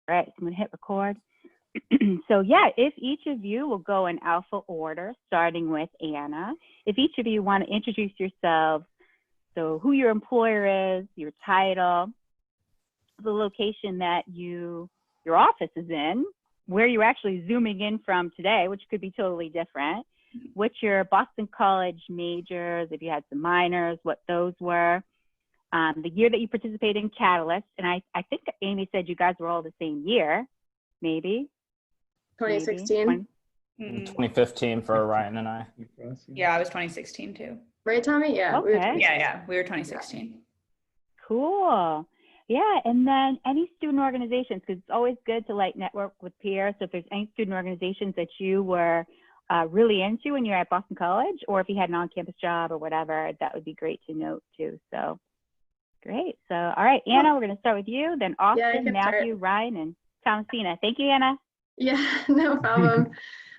All right, so I'm gonna hit record. So yeah, if each of you will go in alpha order, starting with Anna. If each of you want to introduce yourselves, so who your employer is, your title, the location that your office is in, where you're actually zooming in from today, which could be totally different, what your Boston College majors, if you had some minors, what those were, the year that you participated in Catalyst, and I think Amy said you guys were all the same year, maybe. 2016. 2015 for Ryan and I. Yeah, I was 2016 too. Right, Tommy? Yeah. Okay. We were 2016. Cool. Yeah, and then any student organizations, because it's always good to like network with peers. So if there's any student organizations that you were really into when you were at Boston College, or if you had an on-campus job or whatever, that would be great to note too. So great. So all right, Anna, we're going to start with you, then Austin, Matthew, Ryan, and Thomasina. Thank you, Anna. Yeah, no problem.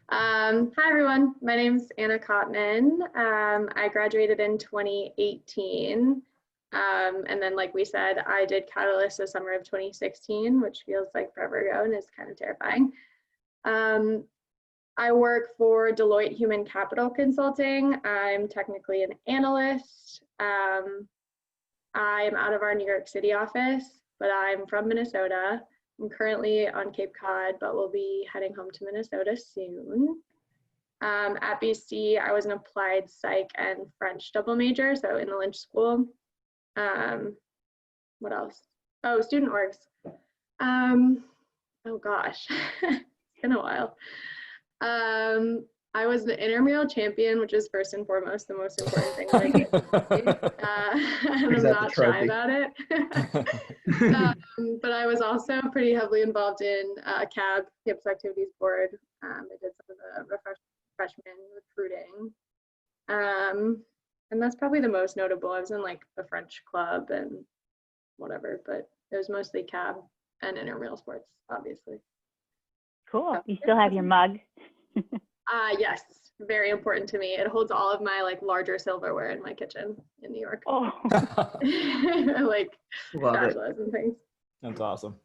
Hi, everyone. My name's Anna Copman. I graduated in 2018. And then, like we said, I did Catalyst the summer of 2016, which feels like forever ago and is kind of terrifying. I work for Deloitte Human Capital Consulting. I'm technically an analyst. I'm out of our New York City office, but I'm from Minnesota. I'm currently on Cape Cod, but we'll be heading home to Minnesota soon. At BC, I was an applied psych and French double major, so in the Lynch School. What else? Oh, student orgs. Oh gosh, it's been a while. I was the intramural champion, which is first and foremost the most important thing that I did. And I'm not shy about it. But I was also pretty heavily involved in CAB, Campus Activities Board. I did some of the freshman recruiting. And that's probably the most notable. I was in like the French club and whatever, but it was mostly CAB and intramural sports, obviously. Cool. So, you still have your mug? Yes, very important to me. It holds all of my like larger silverware in my kitchen in New York. Oh. Like spatulas and things. That's awesome.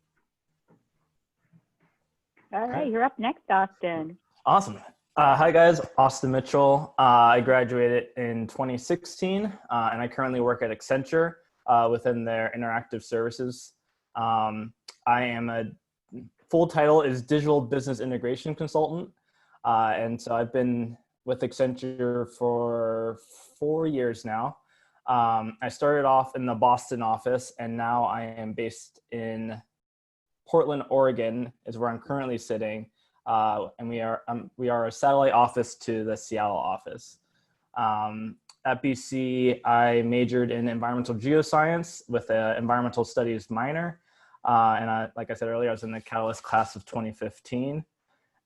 All right, you're up next, Austin. Awesome. Hi guys, Austin Mitchell. I graduated in 2016 and I currently work at Accenture within their interactive services. I am a full title is Digital Business Integration Consultant. And so I've been with Accenture for 4 years now. I started off in the Boston office and now I am based in Portland, Oregon is where I'm currently sitting. And we are a satellite office to the Seattle office. At BC, I majored in environmental geoscience with an environmental studies minor. And like I said earlier, I was in the Catalyst class of 2015.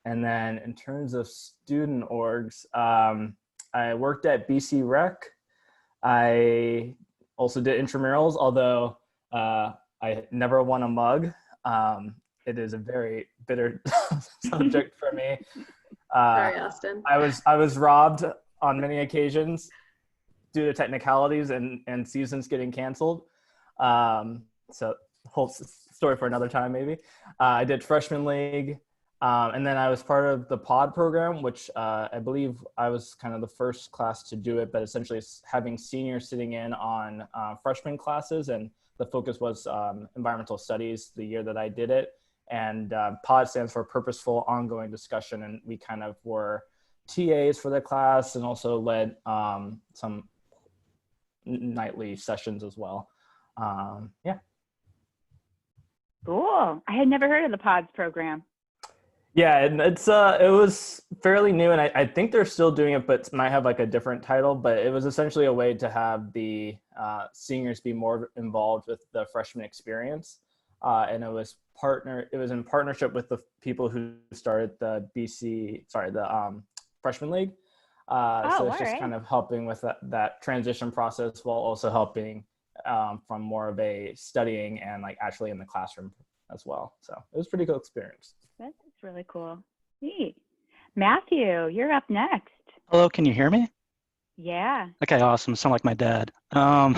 And then in terms of student orgs, I worked at BC Rec. I also did intramurals, although I never won a mug. It is a very bitter subject for me. Sorry, Austin. I was robbed on many occasions due to technicalities and seasons getting canceled. So whole story for another time, maybe. I did freshman league. And then I was part of the pod program, which I believe I was kind of the first class to do it, but essentially having seniors sitting in on freshman classes. And the focus was environmental studies the year that I did it. And pod stands for purposeful ongoing discussion. And we kind of were TAs for the class and also led some nightly sessions as well. Yeah. Cool. I had never heard of the pods program. Yeah, and it was fairly new, and I think they're still doing it, but might have like a different title. But it was essentially a way to have the seniors be more involved with the freshman experience, and it was in partnership with the people who started the freshman league. So it's just kind of helping with that transition process while also helping from more of a studying and like actually in the classroom as well. So it was a pretty cool experience. That's really cool. Neat. Matthew, you're up next. Hello, can you hear me? Yeah. Okay, awesome. Sound like my dad. So,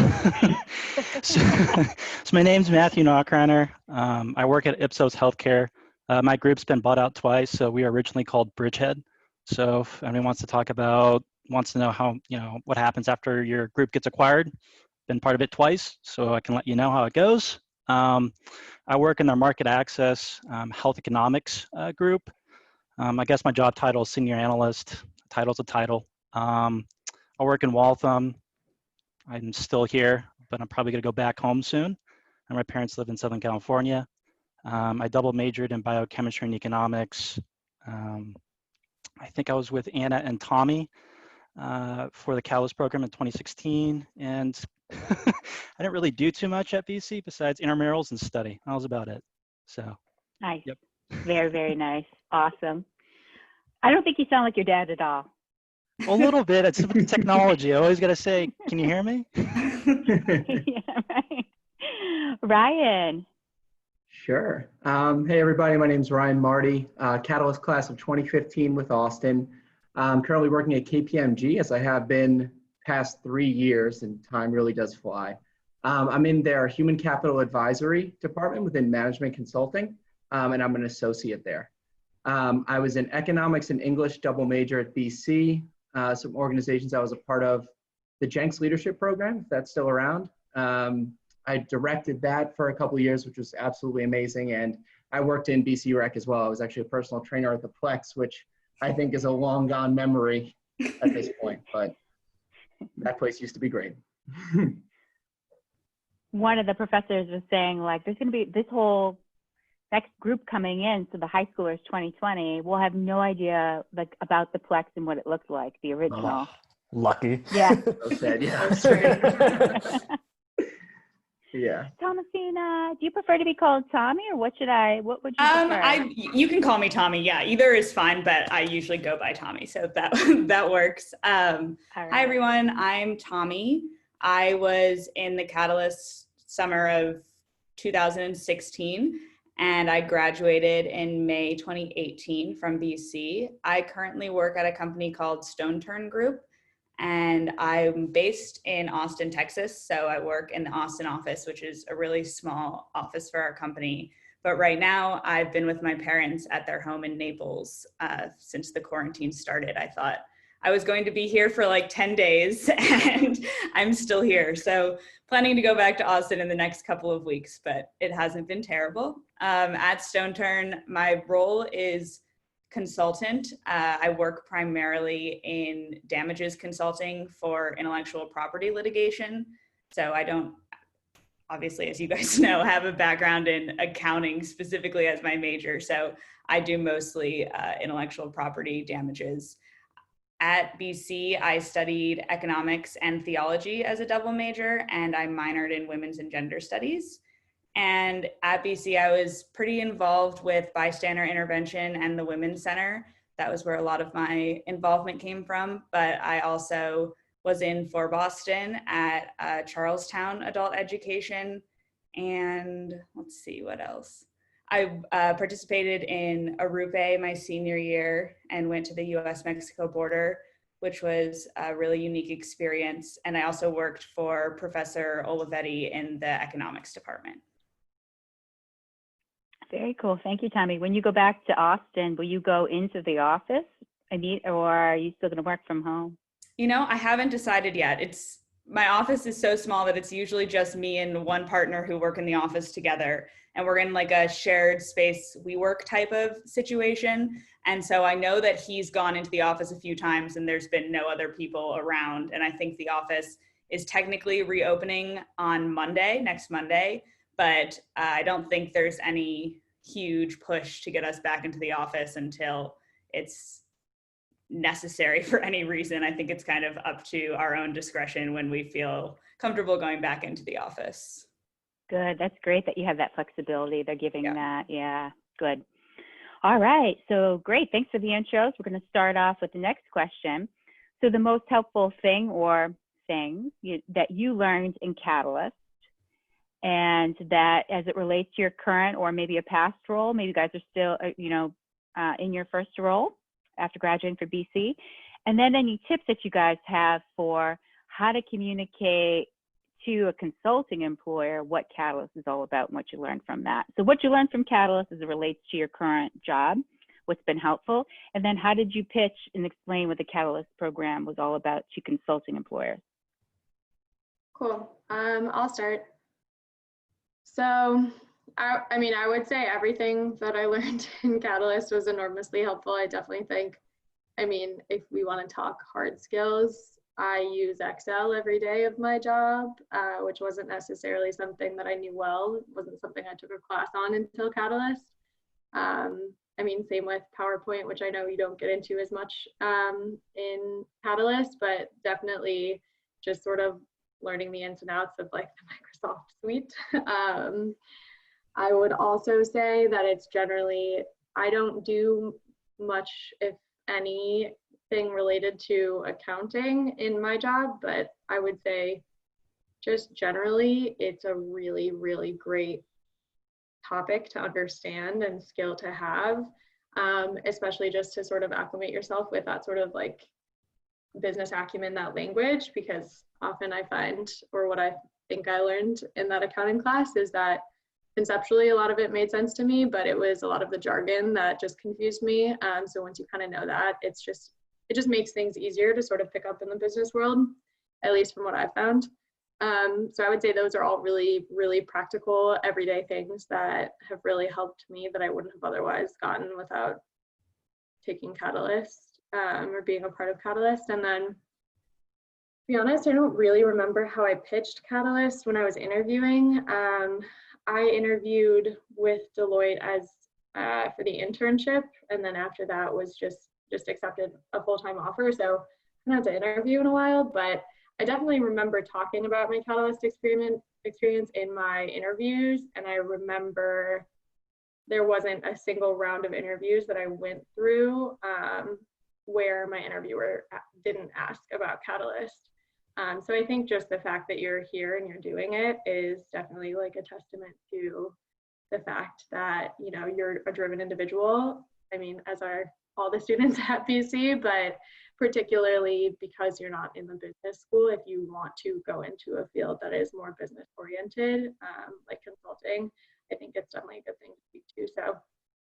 so my name's Matthew Nachreiner. I work at Ipsos Healthcare. My group's been bought out twice, so we are originally called Bridgehead. So if anyone wants to know how, what happens after your group gets acquired, been part of it twice, so I can let you know how it goes. I work in their market access health economics group. I guess my job title is senior analyst. Title's a title. I work in Waltham. I'm still here, but I'm probably going to go back home soon. And my parents live in Southern California. I double majored in biochemistry and economics. I think I was with Anna and Tommy for the Catalyst program in 2016. And I didn't really do too much at BC besides intramurals and study. That was about it. So, Nice. yep. Very, very nice. Awesome. I don't think you sound like your dad at all. A little bit. It's with the technology. I always got to say, can you hear me? Yeah, right. Ryan. Sure. Hey, everybody. My name is Ryan Marti, Catalyst class of 2015 with Austin. I'm currently working at KPMG, as I have been past 3 years, and time really does fly. I'm in their Human Capital Advisory department within management consulting, and I'm an associate there. I was in economics and English double major at BC. Some organizations I was a part of, the Jenks Leadership Program, if that's still around. I directed that for a couple of years, which was absolutely amazing. And I worked in BC Rec as well. I was actually a personal trainer at the Plex, which I think is a long gone memory at this point, but that place used to be great. One of the professors was saying, like, there's going to be this whole next group coming in, so the high schoolers 2020 will have no idea, like, about the Plex and what it looked like, the original. Oh, lucky. Yeah. So sad, yeah. Yeah. Thomasina, do you prefer to be called Tommy, or what would you prefer? You can call me Tommy. Yeah, either is fine, but I usually go by Tommy, so that that works. All right. Hi everyone, I'm Tommy. I was in the Catalyst summer of 2016, and I graduated in May 2018 from BC. I currently work at a company called Stoneturn Group, and I'm based in Austin, Texas. So I work in the Austin office, which is a really small office for our company. But right now I've been with my parents at their home in Naples since the quarantine started. I thought I was going to be here for like 10 days and I'm still here. So planning to go back to Austin in the next couple of weeks, but it hasn't been terrible. At Stoneturn, my role is consultant. I work primarily in damages consulting for intellectual property litigation. So I don't, obviously, as you guys know, have a background in accounting specifically as my major. So I do mostly intellectual property damages. At BC, I studied economics and theology as a double major, and I minored in women's and gender studies. And at BC, I was pretty involved with bystander intervention and the Women's Center. That was where a lot of my involvement came from. But I also was in for Boston at Charlestown Adult Education. And let's see, what else? I participated in Arupe my senior year and went to the US-Mexico border, which was a really unique experience. And I also worked for Professor Olivetti in the economics department. Very cool. Thank you, Tommy. When you go back to Austin, will you go into the office, or are you still going to work from home? You know, I haven't decided yet. My office is so small that it's usually just me and one partner who work in the office together. And we're in like a shared space WeWork type of situation. And so I know that he's gone into the office a few times and there's been no other people around. And I think the office is technically reopening on Monday, next Monday. But I don't think there's any huge push to get us back into the office until it's necessary for any reason. I think it's kind of up to our own discretion when we feel comfortable going back into the office. Good. That's great that you have that flexibility. They're giving that. Yeah, good. All right. So great. Thanks for the intros. We're going to start off with the next question. So the most helpful thing or things that you learned in Catalyst, and that as it relates to your current or maybe a past role, maybe you guys are still, in your first role after graduating for BC, And then any tips that you guys have for how to communicate to a consulting employer what Catalyst is all about and what you learned from that. So what you learned from Catalyst as it relates to your current job, what's been helpful, and then how did you pitch and explain what the Catalyst program was all about to consulting employers? Cool. I'll start. So, I mean, I would say everything that I learned in Catalyst was enormously helpful. I definitely think, I mean, if we want to talk hard skills, I use Excel every day of my job, which wasn't necessarily something that I knew well. It wasn't something I took a class on until Catalyst. I mean, same with PowerPoint, which I know you don't get into as much in Catalyst, but definitely just sort of learning the ins and outs of like the Microsoft suite. I would also say that it's generally, I don't do much, if anything related to accounting in my job, but I would say just generally, it's a really, really great topic to understand and skill to have, especially just to sort of acclimate yourself with that sort of like business acumen, that language, because often I find, or what I think I learned in that accounting class is that conceptually a lot of it made sense to me, but it was a lot of the jargon that just confused me. So once you kind of know that, it just makes things easier to sort of pick up in the business world, at least from what I've found. So I would say those are all really, really practical, everyday things that have really helped me that I wouldn't have otherwise gotten without taking Catalyst or being a part of Catalyst. And then, to be honest, I don't really remember how I pitched Catalyst when I was interviewing. I interviewed with Deloitte as for the internship, and then after that was just accepted a full-time offer. So I haven't had to interview in a while, but I definitely remember talking about my Catalyst experience in my interviews, and I remember there wasn't a single round of interviews that I went through where my interviewer didn't ask about Catalyst. So I think just the fact that you're here and you're doing it is definitely like a testament to the fact that, you know, you're a driven individual. I mean, as are all the students at BC, but particularly because you're not in the business school, if you want to go into a field that is more business oriented, like consulting, I think it's definitely a good thing to speak to. So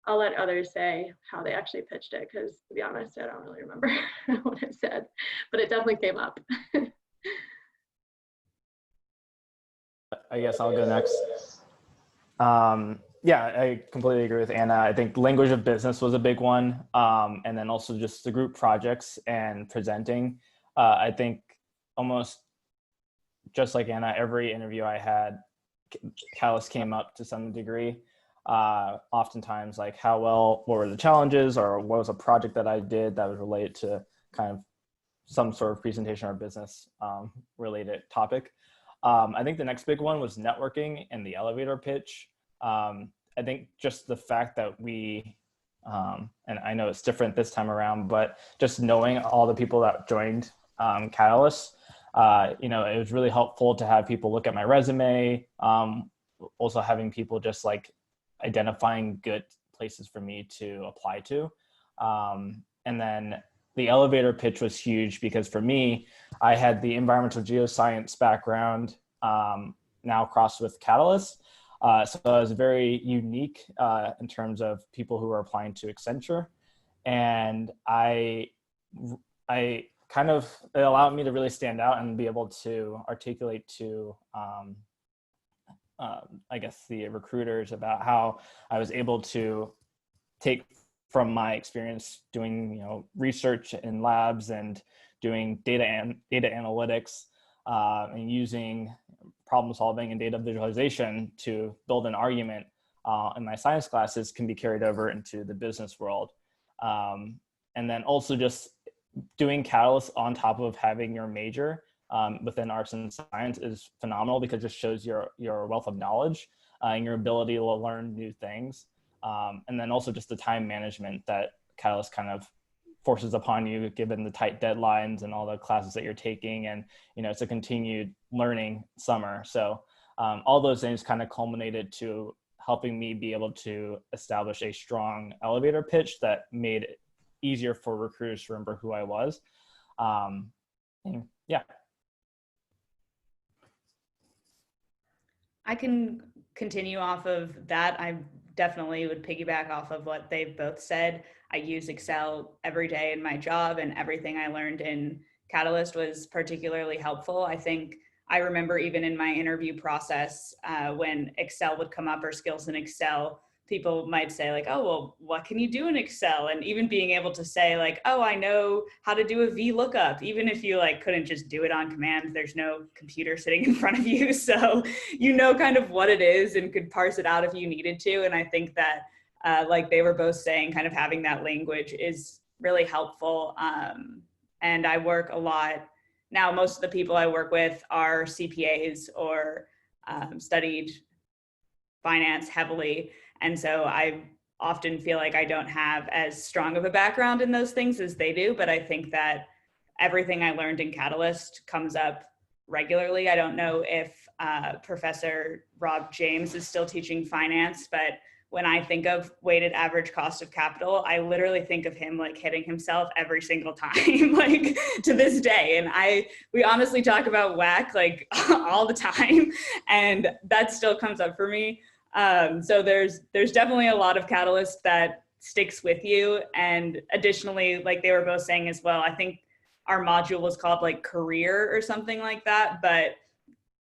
I'll let others say how they actually pitched it, because to be honest, I don't really remember what I said, but it definitely came up. I guess I'll go next. Yeah, I completely agree with Anna. I think language of business was a big one. And then also just the group projects and presenting. I think almost just like Anna, every interview I had, Catalyst came up to some degree. Oftentimes like what were the challenges, or what was a project that I did that was related to kind of some sort of presentation or business related topic. I think the next big one was networking and the elevator pitch. I think just the fact that we, and I know it's different this time around, but just knowing all the people that joined Catalyst, you know, it was really helpful to have people look at my resume. Also having people just like identifying good places for me to apply to. And then the elevator pitch was huge because for me, I had the environmental geoscience background now crossed with Catalyst. So I was very unique in terms of people who were applying to Accenture. And I kind of, it allowed me to really stand out and be able to articulate to, I guess, the recruiters about how I was able to take from my experience doing, you know, research in labs and doing data analytics and using problem solving and data visualization to build an argument in my science classes can be carried over into the business world. And then also just doing Catalyst on top of having your major within arts and science is phenomenal because it just shows your wealth of knowledge and your ability to learn new things. And then also just the time management that Catalyst kind of forces upon you, given the tight deadlines and all the classes that you're taking. And, you know, it's a continued learning summer. So all those things kind of culminated to helping me be able to establish a strong elevator pitch that made it easier for recruiters to remember who I was. And yeah. I can continue off of that. I definitely would piggyback off of what they've both said. I use Excel every day in my job, and everything I learned in Catalyst was particularly helpful. I think I remember even in my interview process, when Excel would come up or skills in Excel, people might say like, oh, well, what can you do in Excel? And even being able to say like, oh, I know how to do a VLOOKUP, even if you like couldn't just do it on command, there's no computer sitting in front of you. So you know kind of what it is and could parse it out if you needed to. And I think that like they were both saying, kind of having that language is really helpful. And I work a lot. Now, most of the people I work with are CPAs or studied finance heavily. And so I often feel like I don't have as strong of a background in those things as they do, but I think that everything I learned in Catalyst comes up regularly. I don't know if Professor Rob James is still teaching finance, but when I think of weighted average cost of capital, I literally think of him like hitting himself every single time, like to this day. And we honestly talk about WACC like all the time, and that still comes up for me. So there's definitely a lot of Catalyst that sticks with you. And additionally, like they were both saying as well, I think our module was called like career or something like that, but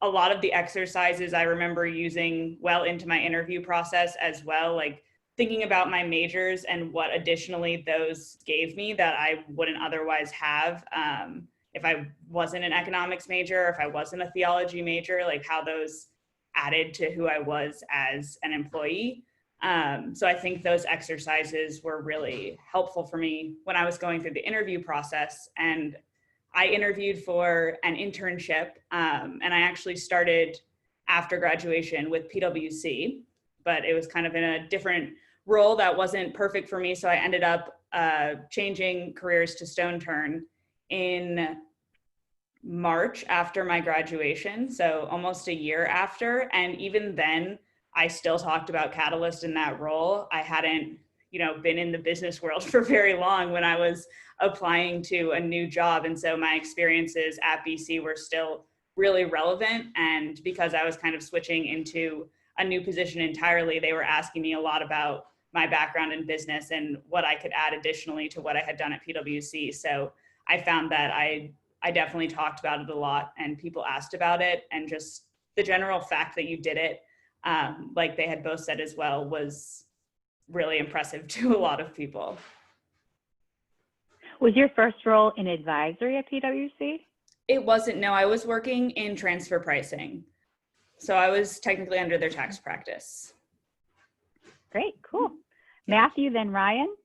a lot of the exercises I remember using well into my interview process as well, like thinking about my majors and what additionally those gave me that I wouldn't otherwise have if I wasn't an economics major, or if I wasn't a theology major, like how those added to who I was as an employee. So I think those exercises were really helpful for me when I was going through the interview process. And I interviewed for an internship, and I actually started after graduation with PwC, but it was kind of in a different role that wasn't perfect for me. So I ended up changing careers to Stoneturn in March after my graduation, so almost a year after. And even then, I still talked about Catalyst in that role. I hadn't, been in the business world for very long when I was applying to a new job. And so my experiences at BC were still really relevant. And because I was kind of switching into a new position entirely, they were asking me a lot about my background in business and what I could add additionally to what I had done at PwC. So I found that I definitely talked about it a lot, and people asked about it, and just the general fact that you did it, like they had both said as well, was really impressive to a lot of people. Was your first role in advisory at PwC? It wasn't, no, I was working in transfer pricing. So I was technically under their tax practice. Great, cool. Matthew, then Ryan.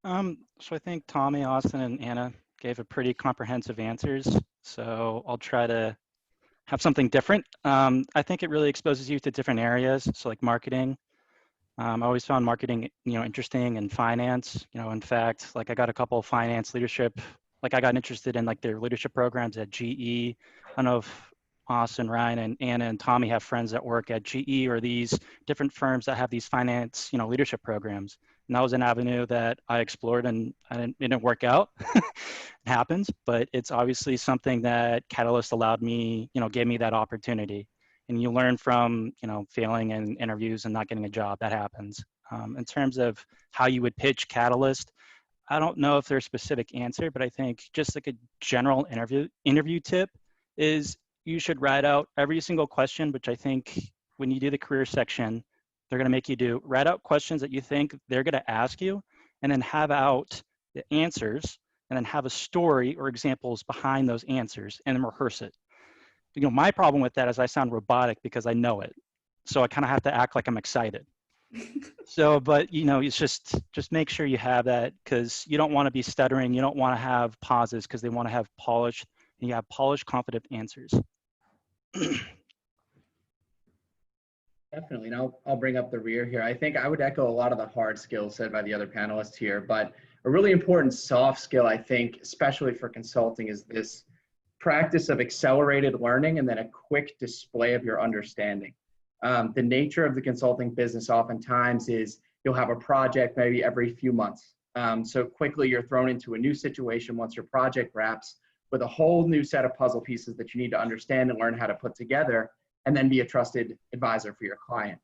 So I think Tommy, Austin, and Anna gave a pretty comprehensive answers. So I'll try to have something different. I think it really exposes you to different areas. So like marketing. I always found marketing, interesting, and finance. In fact, like I got a couple of finance leadership, like I got interested in like their leadership programs at GE. I don't know if Austin, Ryan, and Anna and Tommy have friends that work at GE or these different firms that have these finance, leadership programs. And that was an avenue that I explored, and it didn't work out. It happens, but it's obviously something that Catalyst allowed me, gave me that opportunity. And you learn from, failing in interviews and not getting a job. That happens. In terms of how you would pitch Catalyst, I don't know if there's a specific answer, but I think just like a general interview tip is you should write out every single question, which I think when you do the career section, they're going to make you do. Write out questions that you think they're going to ask you, and then have out the answers, and then have a story or examples behind those answers, and then rehearse it. My problem with that is I sound robotic because I know it. So I kind of have to act like I'm excited. So, but it's just make sure you have that, because you don't want to be stuttering. You don't want to have pauses, because they want to have polished, and you have polished, confident answers. Definitely, and I'll bring up the rear here. I think I would echo a lot of the hard skills said by the other panelists here, but a really important soft skill, I think, especially for consulting, is this practice of accelerated learning and then a quick display of your understanding. The nature of the consulting business oftentimes is you'll have a project maybe every few months, So quickly you're thrown into a new situation once your project wraps with a whole new set of puzzle pieces that you need to understand and learn how to put together and then be a trusted advisor for your client.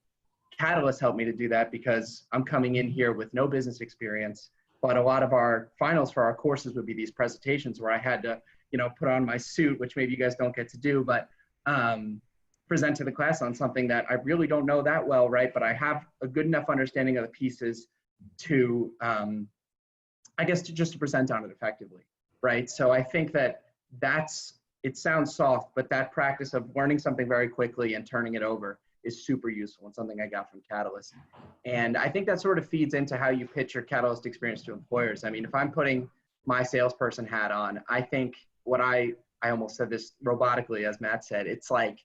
Catalyst helped me to do that because I'm coming in here with no business experience, but a lot of our finals for our courses would be these presentations where I had to, put on my suit, which maybe you guys don't get to do, but present to the class on something that I really don't know that well, right? But I have a good enough understanding of the pieces to, just to present on it effectively, right? So I think that it sounds soft, but that practice of learning something very quickly and turning it over is super useful and something I got from Catalyst. And I think that sort of feeds into how you pitch your Catalyst experience to employers. I mean, if I'm putting my salesperson hat on, I think what I almost said this robotically, as Matt said, it's like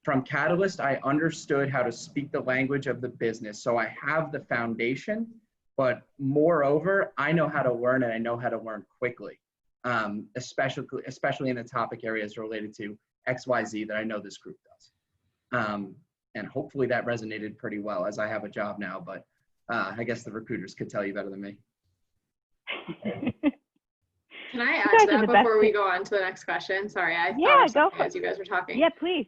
from Catalyst, I understood how to speak the language of the business. So I have the foundation, but moreover, I know how to learn and I know how to learn quickly, especially in the topic areas related to XYZ that I know this group does. And hopefully that resonated pretty well, as I have a job now, but I guess the recruiters could tell you better than me. Can I add to that before we go on to the next question? Sorry, I thought of something as you guys were talking. Yeah, please.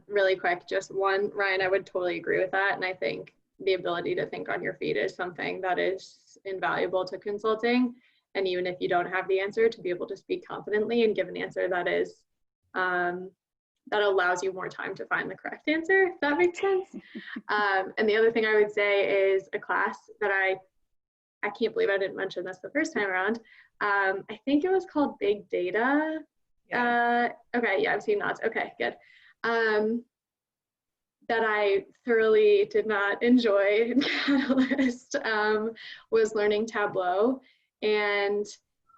Really quick, just one, Ryan, I would totally agree with that. And I think the ability to think on your feet is something that is invaluable to consulting. And even if you don't have the answer, to be able to speak confidently and give an answer that is, that allows you more time to find the correct answer, if that makes sense. And the other thing I would say is a class that I can't believe I didn't mention this the first time around. I think it was called Big Data. Yeah. Okay, yeah, I've seen nods. Okay, good. That I thoroughly did not enjoy in Catalyst was learning Tableau. And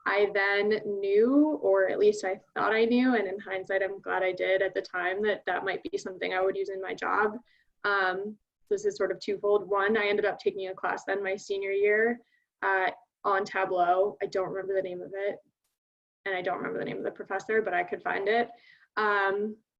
I then knew, or at least I thought I knew, and in hindsight, I'm glad I did at the time, that might be something I would use in my job. This is sort of twofold. One, I ended up taking a class then my senior year on Tableau. I don't remember the name of it, and I don't remember the name of the professor, but I could find it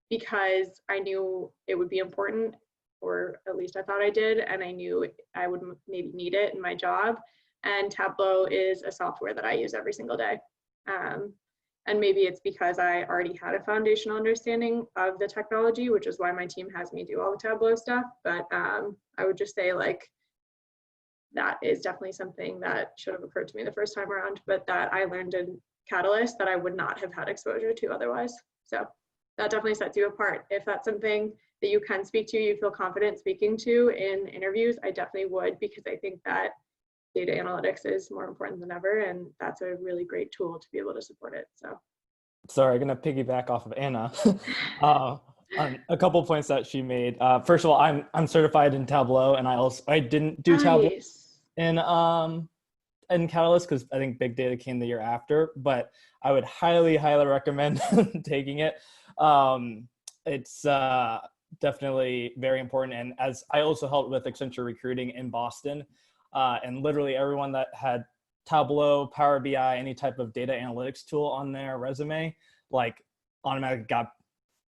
because I knew it would be important, or at least I thought I did, and I knew I would maybe need it in my job. And Tableau is a software that I use every single day. And maybe it's because I already had a foundational understanding of the technology, which is why my team has me do all the Tableau stuff. But I would just say, like, that is definitely something that should have occurred to me the first time around, but that I learned in Catalyst that I would not have had exposure to otherwise. So that definitely sets you apart. If that's something that you can speak to, you feel confident speaking to in interviews, I definitely would, because I think that data analytics is more important than ever, and that's a really great tool to be able to support it. So, sorry, I'm going to piggyback off of Anna on a couple points that she made. First of all, I'm certified in Tableau, and I didn't do Tableau in Catalyst because I think Big Data came the year after, but I would highly recommend taking it. It's definitely very important, and as I also helped with Accenture recruiting in Boston. And literally everyone that had Tableau, Power BI, any type of data analytics tool on their resume, like automatically got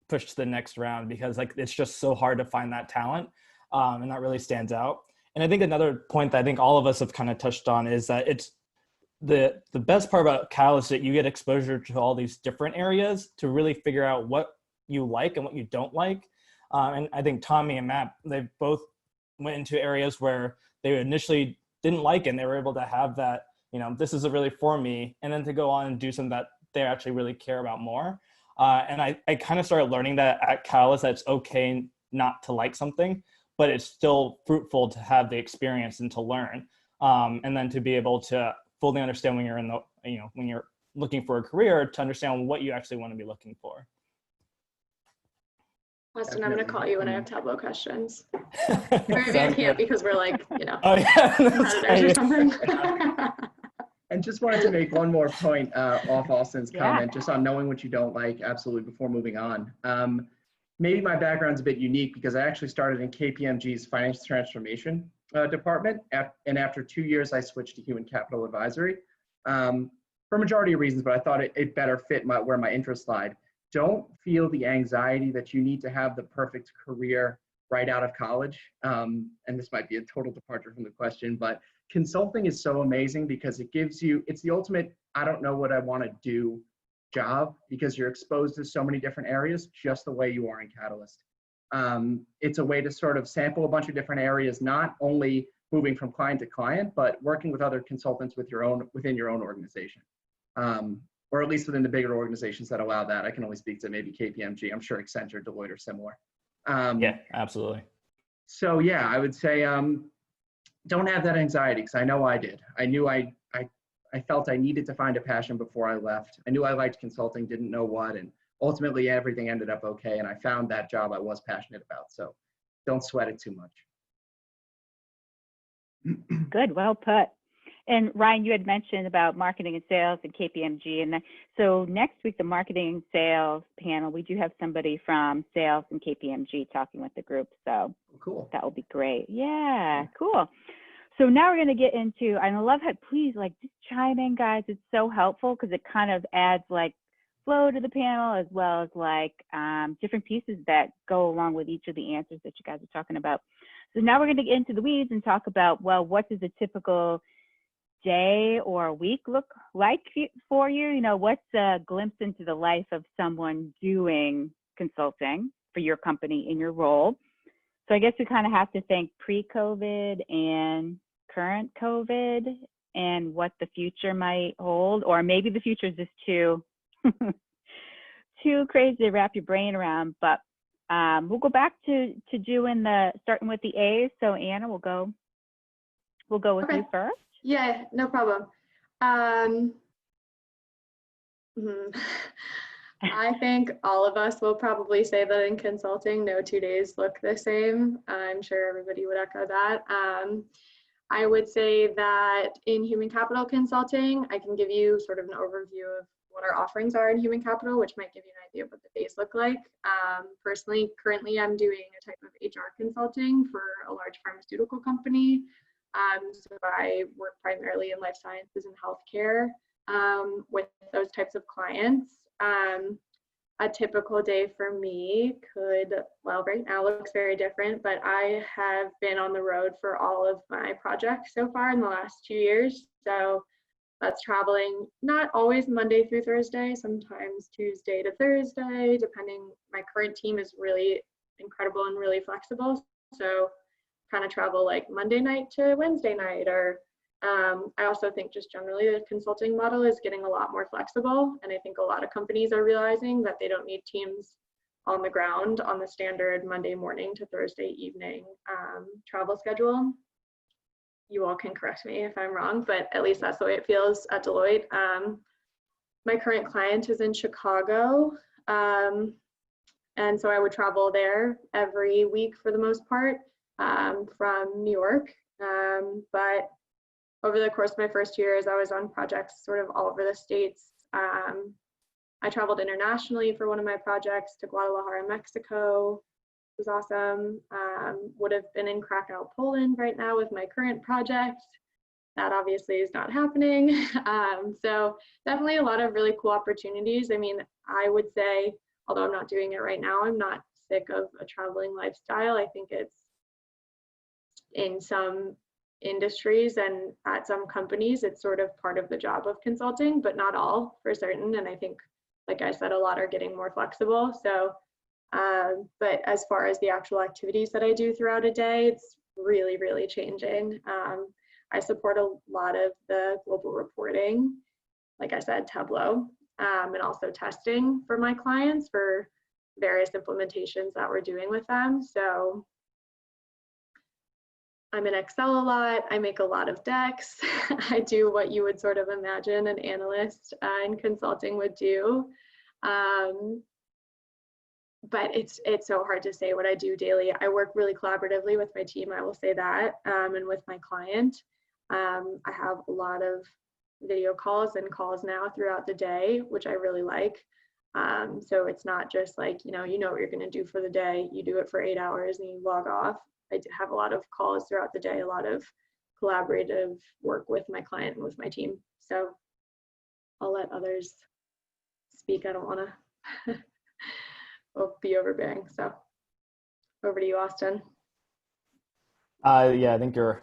pushed to the next round because like it's just so hard to find that talent, and that really stands out. And I think another point that I think all of us have kind of touched on is that it's the best part about Catalyst that you get exposure to all these different areas to really figure out what you like and what you don't like. And I think Tommy and Matt, they both went into areas where they initially didn't like it, and they were able to have that, this is really for me, and then to go on and do something that they actually really care about more. And I kind of started learning that at Catalyst, that it's okay not to like something, but it's still fruitful to have the experience and to learn. And then to be able to fully understand when you're in the, when you're looking for a career, to understand what you actually want to be looking for. Austin, I'm going to call you when I have Tableau questions. Or maybe I can't because we're like, oh, yeah. competitors or something. And just wanted to make one more point off Austin's comment, just on knowing what you don't like, absolutely, before moving on. Maybe my background's a bit unique because I actually started in KPMG's finance transformation department. And after 2 years, I switched to human capital advisory for a majority of reasons, but I thought it better fit where my interests lied. Don't feel the anxiety that you need to have the perfect career right out of college. And this might be a total departure from the question, but consulting is so amazing because it gives you, it's the ultimate, I don't know what I want to do job, because you're exposed to so many different areas just the way you are in Catalyst. It's a way to sort of sample a bunch of different areas, not only moving from client to client, but working with other consultants within your own organization. Or at least within the bigger organizations that allow that. I can only speak to maybe KPMG. I'm sure Accenture, Deloitte are similar. Yeah, absolutely. So yeah, I would say don't have that anxiety, because I know I did. I knew I felt I needed to find a passion before I left. I knew I liked consulting, didn't know what, and ultimately everything ended up okay, and I found that job I was passionate about. So don't sweat it too much. Good, well put. And Ryan, you had mentioned about marketing and sales and KPMG. And so next week, the marketing and sales panel, we do have somebody from sales and KPMG talking with the group. So cool. That will be great. Yeah, cool. So now we're going to get into, and I love how, please like just chime in, guys. It's so helpful because it kind of adds like flow to the panel, as well as like different pieces that go along with each of the answers that you guys are talking about. So now we're going to get into the weeds and talk about, well, what does a typical day or a week look like for you? You know, what's a glimpse into the life of someone doing consulting for your company in your role? So I guess we kind of have to think pre-COVID and current COVID and what the future might hold, or maybe the future is just too crazy to wrap your brain around. But we'll go back to doing starting with the A's. So Anna, we'll go with you first. Yeah, no problem. I think all of us will probably say that in consulting, no 2 days look the same. I'm sure everybody would echo that. I would say that in human capital consulting, I can give you sort of an overview of what our offerings are in human capital, which might give you an idea of what the days look like. Personally, currently, I'm doing a type of HR consulting for a large pharmaceutical company. So I work primarily in life sciences and healthcare with those types of clients. A typical day for me could, well, right now looks very different, but I have been on the road for all of my projects so far in the last 2 years. So that's traveling, not always Monday through Thursday, sometimes Tuesday to Thursday, depending. My current team is really incredible and really flexible. So kind of travel like Monday night to Wednesday night, or I also think just generally the consulting model is getting a lot more flexible. And I think a lot of companies are realizing that they don't need teams on the ground on the standard Monday morning to Thursday evening travel schedule. You all can correct me if I'm wrong, but at least that's the way it feels at Deloitte. My current client is in Chicago. And so I would travel there every week for the most part from New York. But over the course of my first years, I was on projects sort of all over the States. I traveled internationally for one of my projects to Guadalajara, Mexico. It was awesome. Would have been in Krakow, Poland right now with my current project. That obviously is not happening. So definitely a lot of really cool opportunities. I mean, I would say, although I'm not doing it right now, I'm not sick of a traveling lifestyle. I think it's in some industries and at some companies, it's sort of part of the job of consulting, but not all for certain. And I think, like I said, a lot are getting more flexible. So, but as far as the actual activities that I do throughout a day, it's really, really changing. I support a lot of the global reporting, like I said, Tableau, and also testing for my clients for various implementations that we're doing with them. So I'm in Excel a lot. I make a lot of decks. I do what you would sort of imagine an analyst in consulting would do. But it's so hard to say what I do daily. I work really collaboratively with my team, I will say that, and with my client. I have a lot of video calls and calls now throughout the day, which I really like. So it's not just like, you know what you're going to do for the day. You do it for 8 hours and you log off. I have a lot of calls throughout the day, a lot of collaborative work with my client and with my team. So I'll let others speak. I don't want to be overbearing. So over to you, Austin. Yeah, I think you're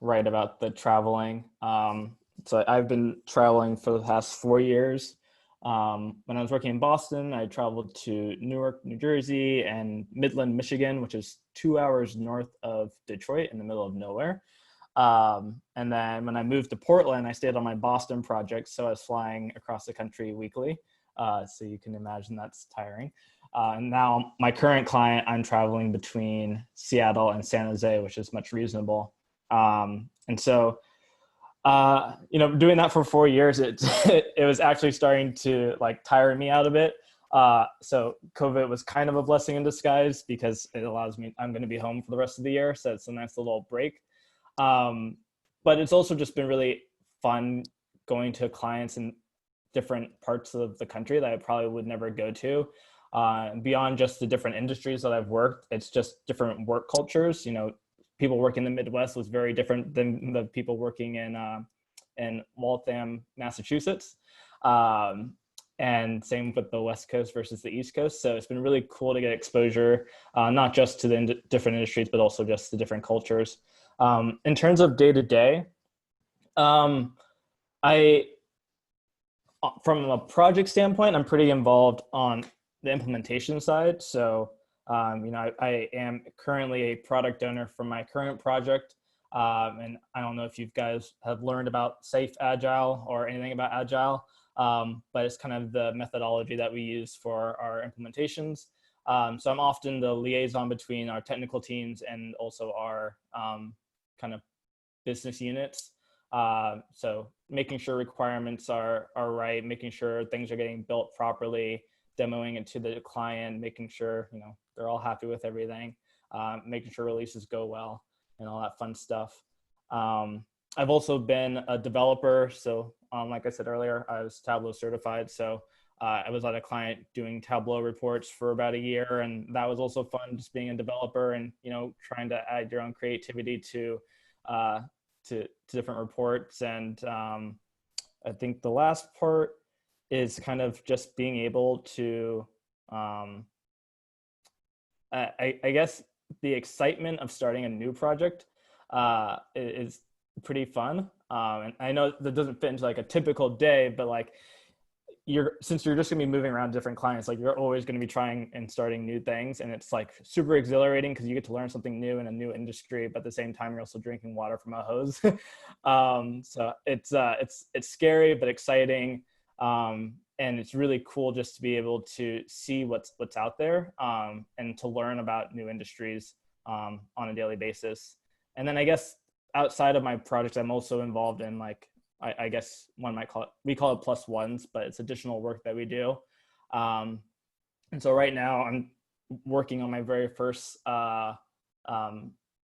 right about the traveling. So I've been traveling for the past 4 years. When I was working in Boston, I traveled to Newark, New Jersey, and Midland, Michigan, which is 2 hours north of Detroit in the middle of nowhere. And then when I moved to Portland, I stayed on my Boston project. So I was flying across the country weekly. So you can imagine that's tiring. And now my current client, I'm traveling between Seattle and San Jose, which is much reasonable. And so, doing that for 4 years, it was actually starting to like tire me out a bit. So COVID was kind of a blessing in disguise because it allows me, I'm going to be home for the rest of the year. So it's a nice little break. But it's also just been really fun going to clients in different parts of the country that I probably would never go to. Beyond just the different industries that I've worked, it's just different work cultures. People working in the Midwest was very different than the people working in Waltham, Massachusetts. And same with the West Coast versus the East Coast. So it's been really cool to get exposure, not just to the different industries, but also just the different cultures. In terms of day-to-day, from a project standpoint, I'm pretty involved on the implementation side. So, I am currently a product owner for my current project. And I don't know if you guys have learned about Safe Agile or anything about Agile, but it's kind of the methodology that we use for our implementations. So I'm often the liaison between our technical teams and also our kind of business units. So making sure requirements are right, making sure things are getting built properly, demoing it to the client, making sure, they're all happy with everything, making sure releases go well and all that fun stuff. I've also been a developer. So like I said earlier, I was Tableau certified. So I was at a client doing Tableau reports for about a year. And that was also fun, just being a developer and, trying to add your own creativity to different reports. And I think the last part is kind of just being able to, I guess the excitement of starting a new project is pretty fun. And I know that doesn't fit into like a typical day, but like since you're just gonna be moving around different clients, like you're always gonna be trying and starting new things. And it's like super exhilarating because you get to learn something new in a new industry, but at the same time, you're also drinking water from a hose. So it's scary, but exciting. And it's really cool just to be able to see what's out there and to learn about new industries on a daily basis. And then I guess outside of my projects, I'm also involved in like, I guess one might call it, we call it plus ones, but it's additional work that we do. And so right now I'm working on my very first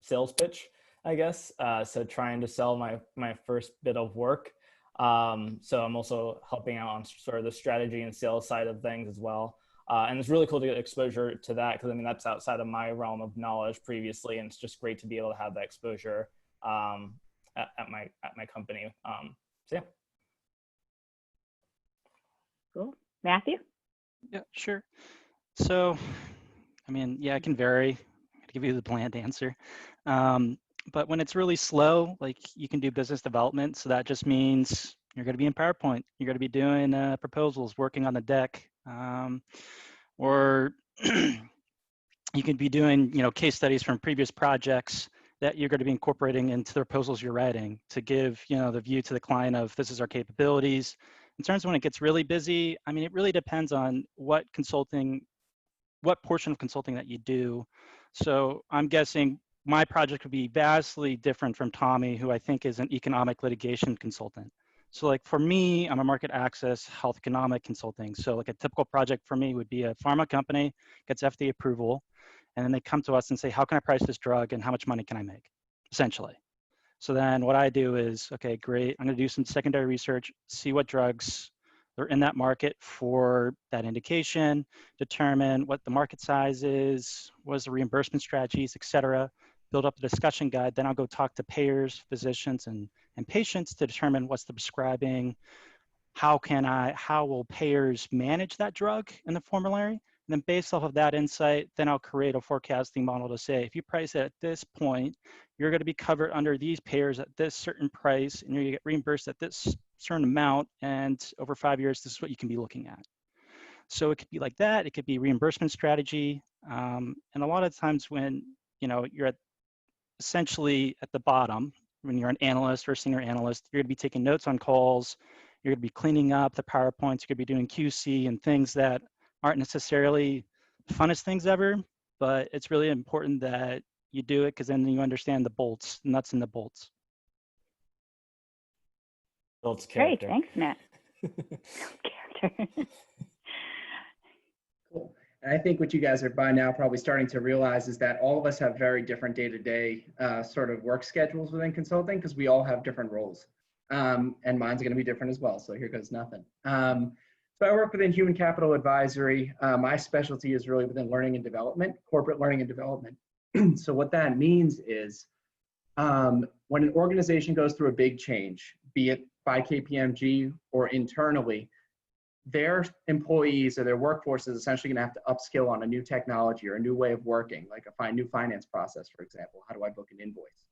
sales pitch, I guess. So trying to sell my first bit of work. So I'm also helping out on sort of the strategy and sales side of things as well. And it's really cool to get exposure to that because that's outside of my realm of knowledge previously. And it's just great to be able to have that exposure at my company. So yeah. Cool. Matthew? Yeah, sure. So, I can vary. I'll give you the bland answer. But when it's really slow, like you can do business development. So that just means you're going to be in PowerPoint. You're going to be doing proposals, working on the deck, or you could be doing, case studies from previous projects that you're going to be incorporating into the proposals you're writing to give, the view to the client of this is our capabilities. In terms of when it gets really busy, it really depends on what portion of consulting that you do. So I'm guessing my project would be vastly different from Tommy, who I think is an economic litigation consultant. So like for me, I'm a market access health economic consulting. So like a typical project for me would be a pharma company gets FDA approval, and then they come to us and say, how can I price this drug and how much money can I make, essentially. So then what I do is, okay, great. I'm going to do some secondary research, see what drugs are in that market for that indication, determine what the market size is, what is the reimbursement strategies, et cetera, build up a discussion guide. Then I'll go talk to payers, physicians, and patients to determine what's the prescribing, how will payers manage that drug in the formulary, And then based off of that insight, then I'll create a forecasting model to say, if you price it at this point, you're going to be covered under these payers at this certain price, and you're going to get reimbursed at this certain amount. And over 5 years, this is what you can be looking at. So it could be like that. It could be reimbursement strategy. And a lot of times when, you're essentially at the bottom, when you're an analyst or a senior analyst, you're going to be taking notes on calls. You're going to be cleaning up the PowerPoints. You're going to be doing QC and things that aren't necessarily the funnest things ever, but it's really important that you do it because then you understand the bolts, nuts and the bolts. Builds Great, character. thanks, Matt. Character. Cool. And I think what you guys are by now probably starting to realize is that all of us have very different day-to-day sort of work schedules within consulting because we all have different roles. And mine's going to be different as well. So here goes nothing. So I work within human capital advisory. My specialty is really within learning and development, corporate learning and development. So what that means is when an organization goes through a big change, be it by KPMG or internally, their employees or their workforce is essentially going to have to upskill on a new technology or a new way of working, like a new finance process, for example. How do I book an invoice?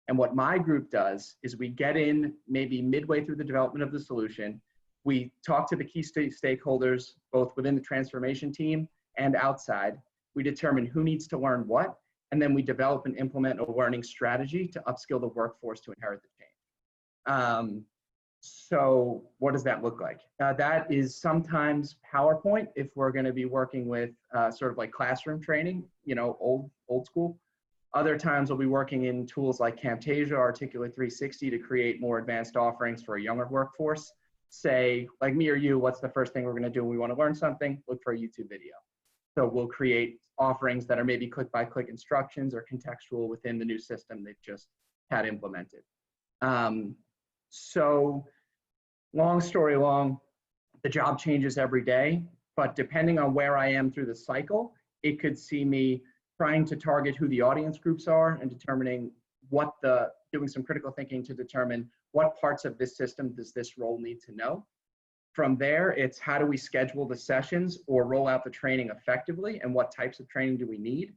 And what my group does is we get in maybe midway through the development of the solution. We talk to the key stakeholders, both within the transformation team and outside. We determine who needs to learn what, and then we develop and implement a learning strategy to upskill the workforce to inherit the change. So what does that look like? That is sometimes PowerPoint if we're going to be working with sort of like classroom training, old school. Other times we'll be working in tools like Camtasia, Articulate 360 to create more advanced offerings for a younger workforce. Say, like me or you, what's the first thing we're going to do when we want to learn something? Look for a YouTube video. So we'll create offerings that are maybe click-by-click instructions or contextual within the new system they've just had implemented. So long story long, the job changes every day, but depending on where I am through the cycle, it could see me trying to target who the audience groups are and determining doing some critical thinking to determine what parts of this system does this role need to know. From there, it's how do we schedule the sessions or roll out the training effectively and what types of training do we need?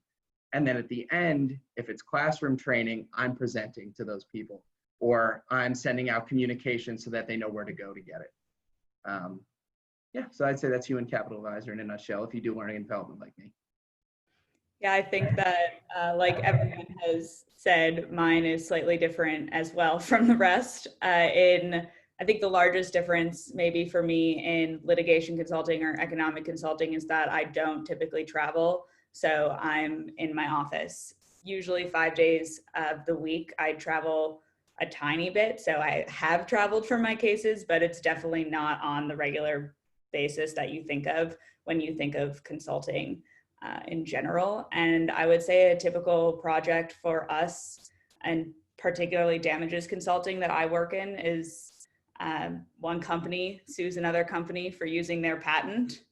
And then at the end, if it's classroom training, I'm presenting to those people or I'm sending out communication so that they know where to go to get it. Yeah, so I'd say that's human capital advisor in a nutshell if you do learning and development like me. Yeah, I think that like everyone has said, mine is slightly different as well from the rest. I think the largest difference maybe for me in litigation consulting or economic consulting is that I don't typically travel. So I'm in my office, usually 5 days of the week. I travel a tiny bit. So I have traveled for my cases, but it's definitely not on the regular basis that you think of when you think of consulting in general. And I would say a typical project for us, and particularly damages consulting that I work in, is one company sues another company for using their patent,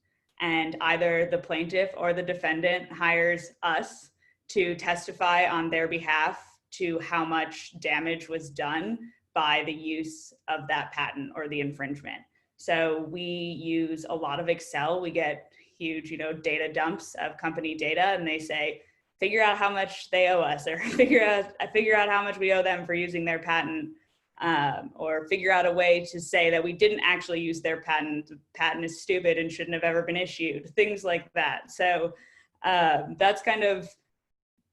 and either the plaintiff or the defendant hires us to testify on their behalf to how much damage was done by the use of that patent or the infringement. So we use a lot of Excel. We get huge, data dumps of company data, and they say, figure out how much they owe us, or figure out how much we owe them for using their patent, or figure out a way to say that we didn't actually use their patent. The patent is stupid and shouldn't have ever been issued, things like that. So that's kind of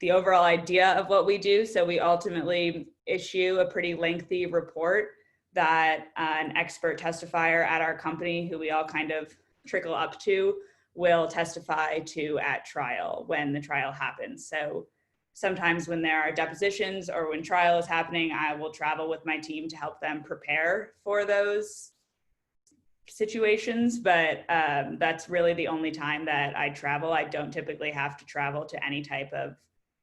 the overall idea of what we do. So we ultimately issue a pretty lengthy report that an expert testifier at our company, who we all kind of trickle up to, will testify to at trial when the trial happens. So sometimes when there are depositions or when trial is happening, I will travel with my team to help them prepare for those situations. But that's really the only time that I travel. I don't typically have to travel to any type of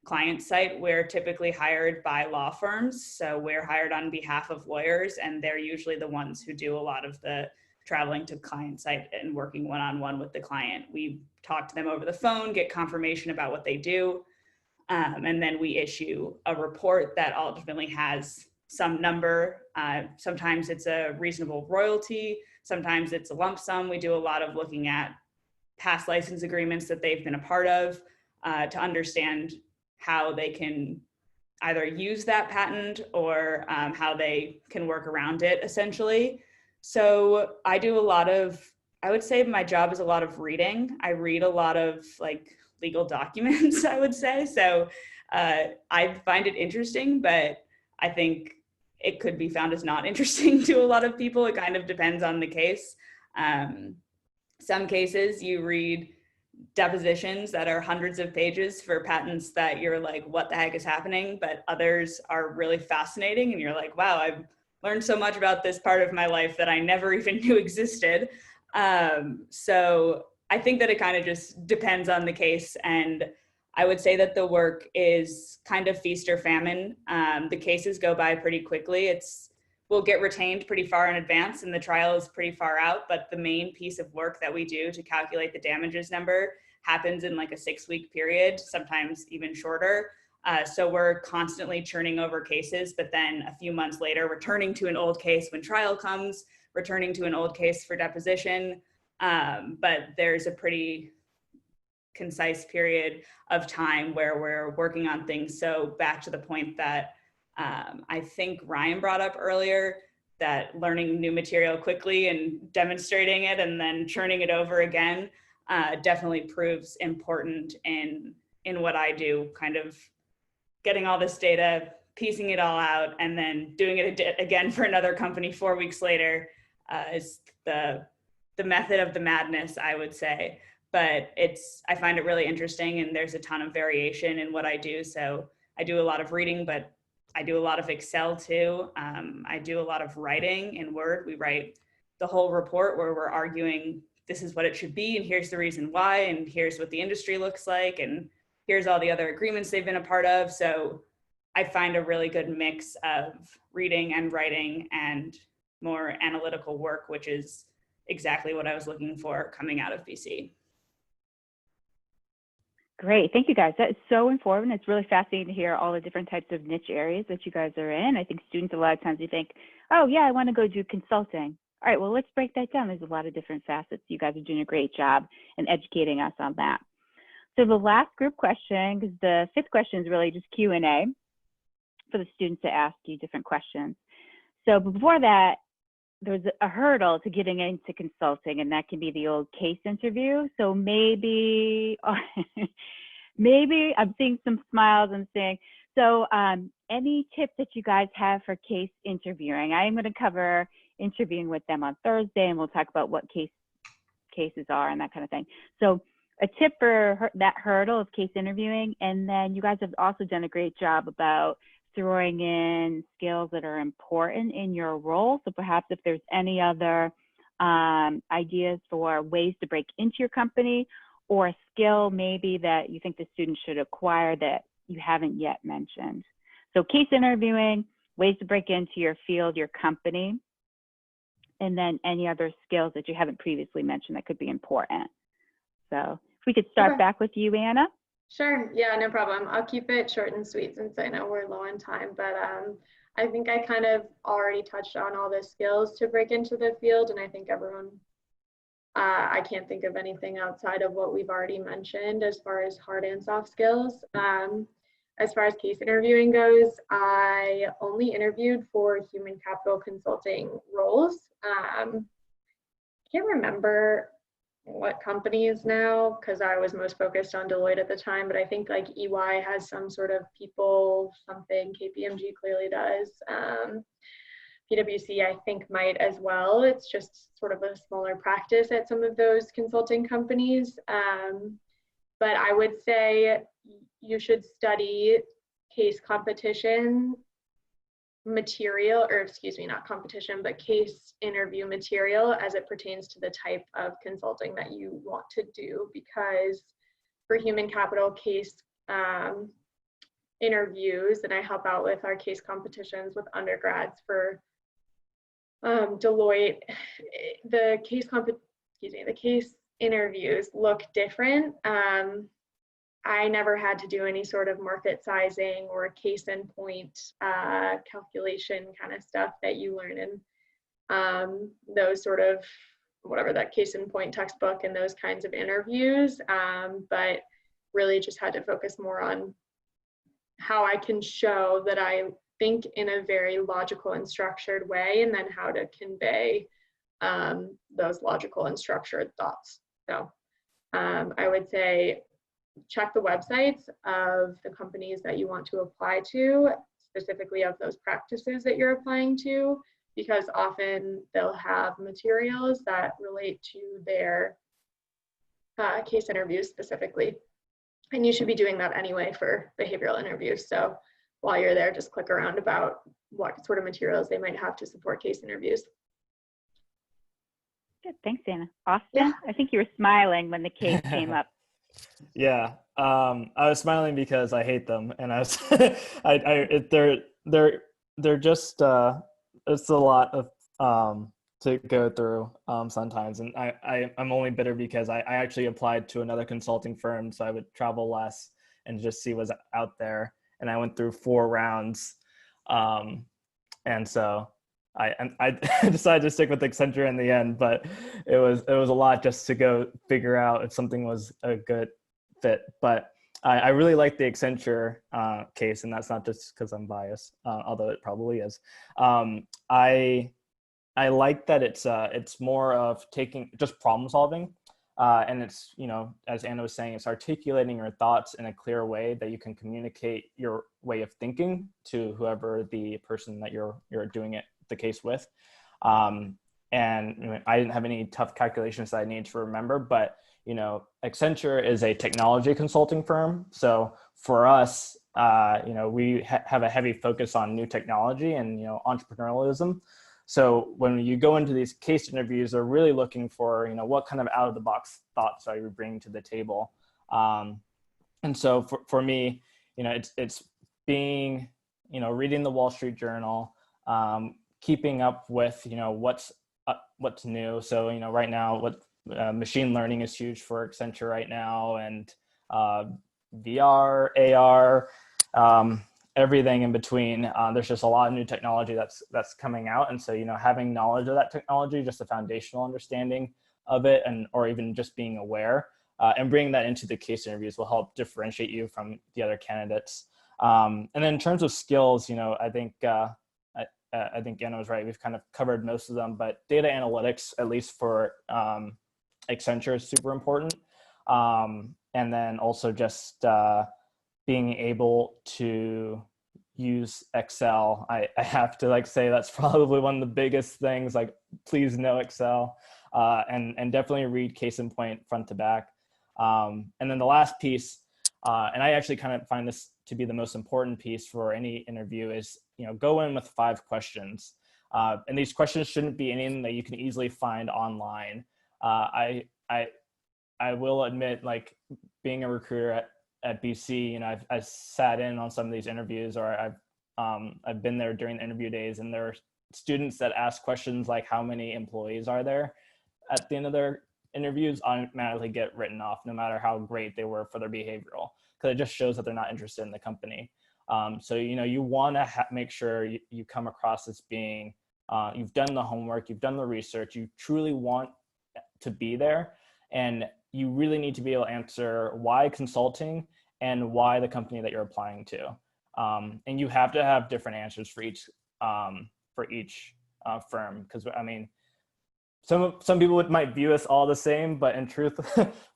client site. We're typically hired by law firms. So we're hired on behalf of lawyers, and they're usually the ones who do a lot of the traveling to client site and working one-on-one with the client. We talk to them over the phone, get confirmation about what they do, and then we issue a report that ultimately has some number. Sometimes it's a reasonable royalty, sometimes it's a lump sum. We do a lot of looking at past license agreements that they've been a part of, to understand how they can either use that patent or how they can work around it, essentially. So I do a lot of, I would say my job is a lot of reading. I read a lot of like legal documents, I would say. So I find it interesting, but I think it could be found as not interesting to a lot of people. It kind of depends on the case. Some cases you read depositions that are hundreds of pages for patents that you're like, what the heck is happening? But others are really fascinating and you're like, wow, I've learned so much about this part of my life that I never even knew existed. So I think that it kind of just depends on the case. And I would say that the work is kind of feast or famine. The cases go by pretty quickly. We'll get retained pretty far in advance and the trial is pretty far out, but the main piece of work that we do to calculate the damages number happens in like a 6-week period, sometimes even shorter. So we're constantly churning over cases, but then a few months later, returning to an old case when trial comes, returning to an old case for deposition. But there's a pretty concise period of time where we're working on things. So back to the point that I think Ryan brought up earlier, that learning new material quickly and demonstrating it and then churning it over again definitely proves important in what I do, kind of getting all this data, piecing it all out, and then doing it again for another company 4 weeks later is the method of the madness, I would say. But I find it really interesting and there's a ton of variation in what I do. So I do a lot of reading, but I do a lot of Excel too. I do a lot of writing in Word. We write the whole report where we're arguing this is what it should be and here's the reason why and here's what the industry looks like and here's all the other agreements they've been a part of. So I find a really good mix of reading and writing and more analytical work, which is exactly what I was looking for coming out of BC. Great. Thank you, guys. That is so informative. It's really fascinating to hear all the different types of niche areas that you guys are in. I think students, a lot of times you think, oh, yeah, I want to go do consulting. All right, well, let's break that down. There's a lot of different facets. You guys are doing a great job in educating us on that. So the last group question, because the 5th question is really just Q&A for the students to ask you different questions. So before that, there's a hurdle to getting into consulting, and that can be the old case interview. So maybe, maybe I'm seeing some smiles and saying, so any tips that you guys have for case interviewing? I am going to cover interviewing with them on Thursday, and we'll talk about what cases are and that kind of thing. So a tip for that hurdle of case interviewing, and then you guys have also done a great job about throwing in skills that are important in your role. So perhaps if there's any other ideas for ways to break into your company or a skill maybe that you think the student should acquire that you haven't yet mentioned. So case interviewing, ways to break into your field, your company, and then any other skills that you haven't previously mentioned that could be important. So if we could start back with you, Anna. Sure. Yeah, no problem. I'll keep it short and sweet since I know we're low on time, but I think I kind of already touched on all the skills to break into the field, and I think everyone, I can't think of anything outside of what we've already mentioned as far as hard and soft skills. As far as case interviewing goes, I only interviewed for human capital consulting roles. I can't remember what companies now because I was most focused on Deloitte at the time, but I think like EY has some sort of people something, KPMG clearly does. PwC I think might as well. It's just sort of a smaller practice at some of those consulting companies. But I would say you should study case competition material, or excuse me, not competition, but case interview material as it pertains to the type of consulting that you want to do, because for human capital case interviews, and I help out with our case competitions with undergrads for Deloitte, the case interviews look different. I never had to do any sort of market sizing or case and point calculation kind of stuff that you learn in those sort of whatever that case in point textbook and those kinds of interviews, but really just had to focus more on how I can show that I think in a very logical and structured way, and then how to convey those logical and structured thoughts. So I would say check the websites of the companies that you want to apply to, specifically of those practices that you're applying to, because often they'll have materials that relate to their case interviews specifically. And you should be doing that anyway for behavioral interviews. So while you're there, just click around about what sort of materials they might have to support case interviews. Good, thanks, Anna. Austin, Yeah. I think you were smiling when the case came up. Yeah, I was smiling because I hate them, and I was, they're just, it's a lot of to go through sometimes, and I'm only bitter because I actually applied to another consulting firm, so I would travel less and just see what's out there, and I went through 4 rounds, and so I decided to stick with Accenture in the end, but it was a lot just to go figure out if something was a good fit. But I really like the Accenture case, and that's not just because I'm biased, although it probably is. I like that it's more of taking just problem solving, and it's, you know, as Anna was saying, it's articulating your thoughts in a clear way that you can communicate your way of thinking to whoever the person that you're doing the case with. And you know, I didn't have any tough calculations that I needed to remember, but you know, Accenture is a technology consulting firm, so for us, you know, we have a heavy focus on new technology and, you know, entrepreneurialism. So when you go into these case interviews, they're really looking for, you know, what kind of out of the box thoughts are you bringing to the table. And so for me, you know, it's being, you know, reading the Wall Street Journal, keeping up with, you know, what's new. So, you know, right now, machine learning is huge for Accenture right now, and VR, AR, everything in between. There's just a lot of new technology that's coming out, and so, you know, having knowledge of that technology, just a foundational understanding of it, and or even just being aware and bringing that into the case interviews will help differentiate you from the other candidates. And then in terms of skills, you know, I think Anna was right. We've kind of covered most of them, but data analytics, at least for Accenture, is super important. And then also just being able to use Excel. I have to say that's probably one of the biggest things. Like, please know Excel, and definitely read case in point front to back. And then the last piece, and I actually kind of find this to be the most important piece for any interview, is, you know, go in with 5 questions. And these questions shouldn't be anything that you can easily find online. I will admit, like, being a recruiter at BC, you know, I've sat in on some of these interviews, or I've been there during the interview days, and there are students that ask questions like, how many employees are there? At the end of their interviews, automatically get written off, no matter how great they were for their behavioral, because it just shows that they're not interested in the company. So, you know, you want to make sure you come across as being, you've done the homework, you've done the research, you truly want to be there, and you really need to be able to answer why consulting and why the company that you're applying to. And you have to have different answers for each firm, because I mean, some people might view us all the same, but in truth,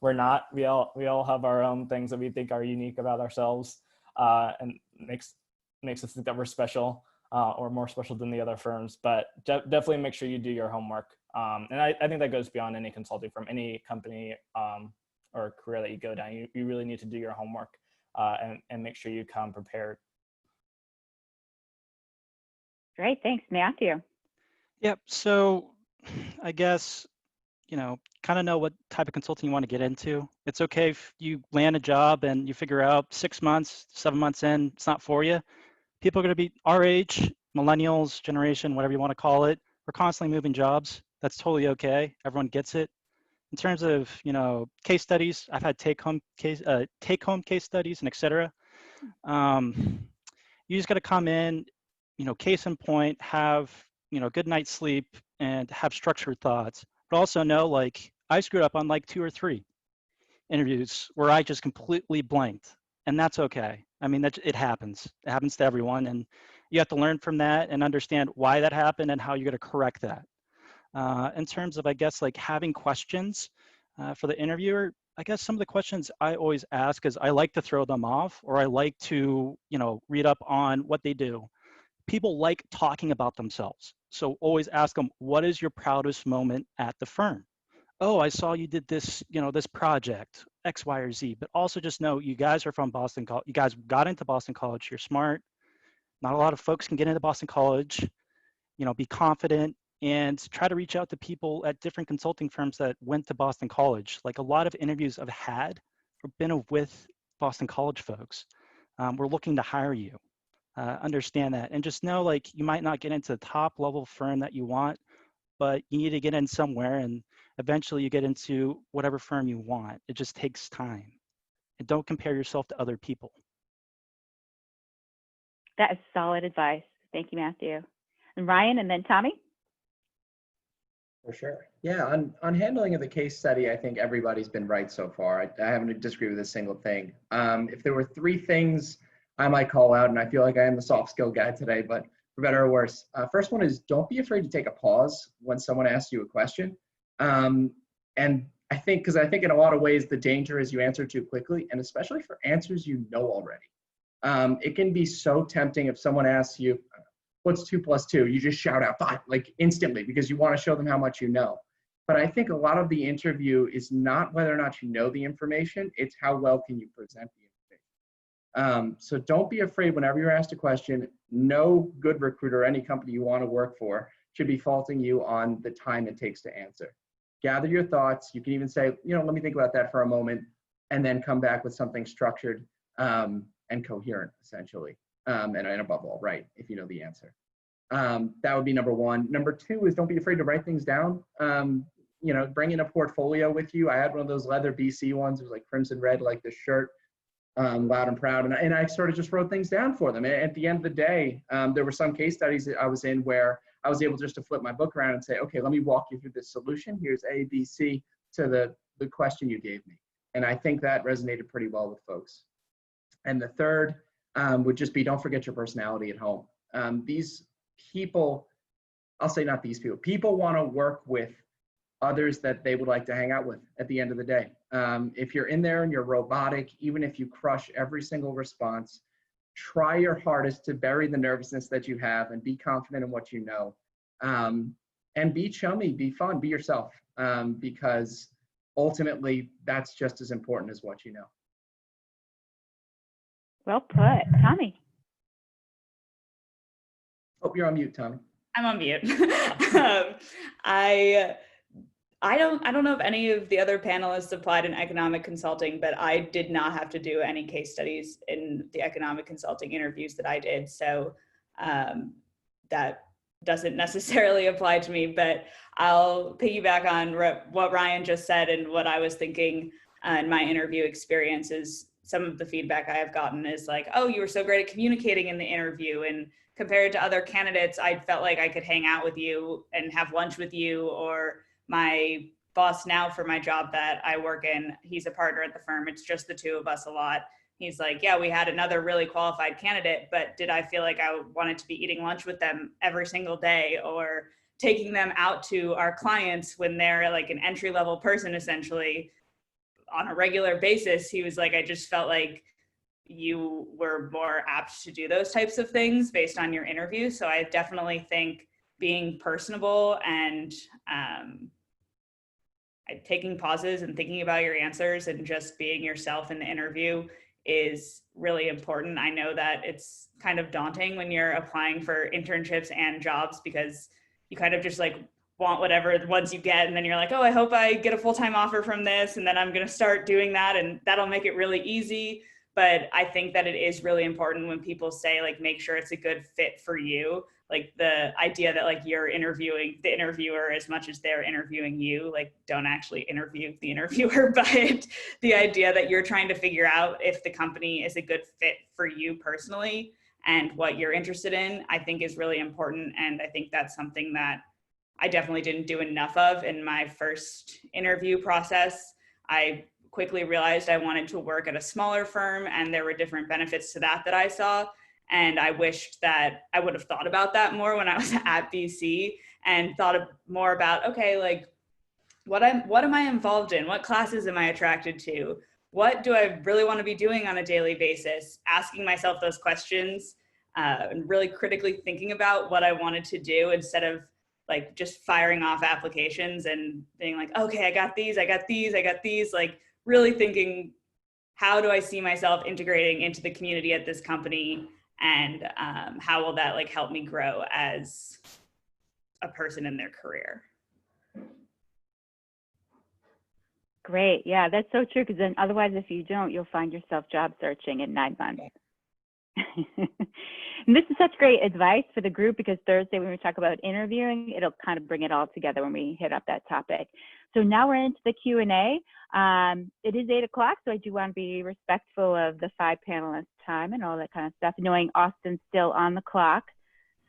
we're not. We all have our own things that we think are unique about ourselves, and makes us think that we're special, or more special than the other firms. But definitely make sure you do your homework. And I think that goes beyond any consulting firm, any company or career that you go down. You really need to do your homework and make sure you come prepared. Great, thanks, Matthew. Yep. So I guess, you know, kind of know what type of consulting you want to get into. It's okay if you land a job and you figure out 6 months, 7 months in, it's not for you. People are going to be our age, millennials, generation, whatever you want to call it. We're constantly moving jobs. That's totally okay. Everyone gets it. In terms of, you know, case studies, I've had take-home case studies and et cetera. You just got to come in, you know, case in point, have, you know, good night's sleep, and have structured thoughts. but also know like I screwed up on like 2 or 3 interviews where I just completely blanked, and that's okay. I mean, it happens. It happens to everyone, and you have to learn from that and understand why that happened and how you're going to correct that. In terms of, I guess, like having questions for the interviewer, I guess some of the questions I always ask is I like to throw them off, or I like to, read up on what they do. People like talking about themselves. So always ask them, what is your proudest moment at the firm? Oh, I saw you did this, this project, X, Y, or Z. But also just know you guys are from Boston College. You guys got into Boston College. You're smart. Not a lot of folks can get into Boston College. Be confident and try to reach out to people at different consulting firms that went to Boston College. Like a lot of interviews I've had have been with Boston College folks. We're looking to hire you. Understand that, and just know like you might not get into the top level firm that you want, but you need to get in somewhere, and eventually you get into whatever firm you want. It just takes time, and don't compare yourself to other people. That is solid advice. Thank you, Matthew. And Ryan, and then Tommy. For sure. Yeah, on handling of the case study, I think everybody's been right so far. I haven't disagreed with a single thing. If there were 3 things I might call out, and I feel like I am the soft skill guy today, but for better or worse. First one is don't be afraid to take a pause when someone asks you a question. And I think in a lot of ways, the danger is you answer too quickly, and especially for answers you know already. It can be so tempting if someone asks you, what's 2 + 2? You just shout out 5, like instantly, because you want to show them how much you know. But I think a lot of the interview is not whether or not you know the information, it's how well can you present the information. So don't be afraid whenever you're asked a question. No good recruiter, any company you want to work for, should be faulting you on the time it takes to answer. Gather your thoughts. You can even say, let me think about that for a moment, and then come back with something structured and coherent, essentially. And above all, right, if you know the answer. That would be number 1. Number 2 is don't be afraid to write things down. Bring in a portfolio with you. I had one of those leather BC ones. It was like crimson red, like this shirt, loud and proud. And I sort of just wrote things down for them. And at the end of the day, there were some case studies that I was in where I was able just to flip my book around and say, okay, let me walk you through this solution. Here's A, B, C to the question you gave me. And I think that resonated pretty well with folks. And the third would just be don't forget your personality at home. These people, I'll say not these people want to work with others that they would like to hang out with at the end of the day. If you're in there and you're robotic, even if you crush every single response, try your hardest to bury the nervousness that you have and be confident in what you know. And be chummy, be fun, be yourself, because ultimately that's just as important as what you know. Well put. Tommy. Oh, you're on mute, Tommy. I'm on mute. I don't know if any of the other panelists applied in economic consulting, but I did not have to do any case studies in the economic consulting interviews that I did. So that doesn't necessarily apply to me, but I'll piggyback on what Ryan just said and what I was thinking in my interview experiences. Some of the feedback I have gotten is like, oh, you were so great at communicating in the interview, and compared to other candidates, I felt like I could hang out with you and have lunch with you. Or my boss now for my job that I work in, he's a partner at the firm. It's just the 2 of us a lot. He's like, yeah, we had another really qualified candidate, but did I feel like I wanted to be eating lunch with them every single day or taking them out to our clients when they're like an entry-level person, essentially, on a regular basis? He was like, I just felt like you were more apt to do those types of things based on your interview. So I definitely think being personable and taking pauses and thinking about your answers and just being yourself in the interview is really important. I know that it's kind of daunting when you're applying for internships and jobs, because you kind of just like want whatever ones you get, and then you're like, oh, I hope I get a full-time offer from this, and then I'm going to start doing that, and that'll make it really easy. But I think that it is really important when people say, like, make sure it's a good fit for you. Like the idea that like you're interviewing the interviewer as much as they're interviewing you, like don't actually interview the interviewer, but the idea that you're trying to figure out if the company is a good fit for you personally and what you're interested in, I think is really important. And I think that's something that I definitely didn't do enough of in my first interview process. I quickly realized I wanted to work at a smaller firm, and there were different benefits to that I saw. And I wished that I would have thought about that more when I was at BC, and thought more about, okay, like what am I involved in? What classes am I attracted to? What do I really want to be doing on a daily basis? Asking myself those questions, and really critically thinking about what I wanted to do, instead of like just firing off applications and being like, okay, I got these, like really thinking, how do I see myself integrating into the community at this company? And how will that like help me grow as a person in their career? Great. Yeah, that's so true. Because then otherwise, if you don't, you'll find yourself job searching in 9 months. And this is such great advice for the group, because Thursday when we talk about interviewing, it'll kind of bring it all together when we hit up that topic. So now we're into the Q&A. It is 8 o'clock, so I do want to be respectful of the 5 panelists' time and all that kind of stuff, knowing Austin's still on the clock.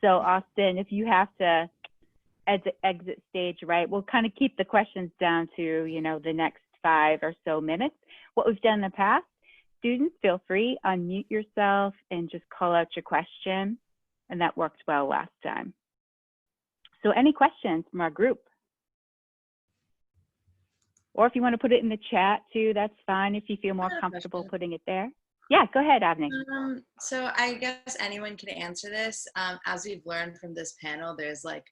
So Austin, if you have to exit stage, right, we'll kind of keep the questions down to, you know, the next 5 or so minutes. What we've done in the past, students, feel free, unmute yourself and just call out your question. And that worked well last time. So any questions from our group? Or if you want to put it in the chat too, that's fine if you feel more comfortable putting it there. Yeah, go ahead, Avni. So I guess anyone can answer this. As we've learned from this panel, there's like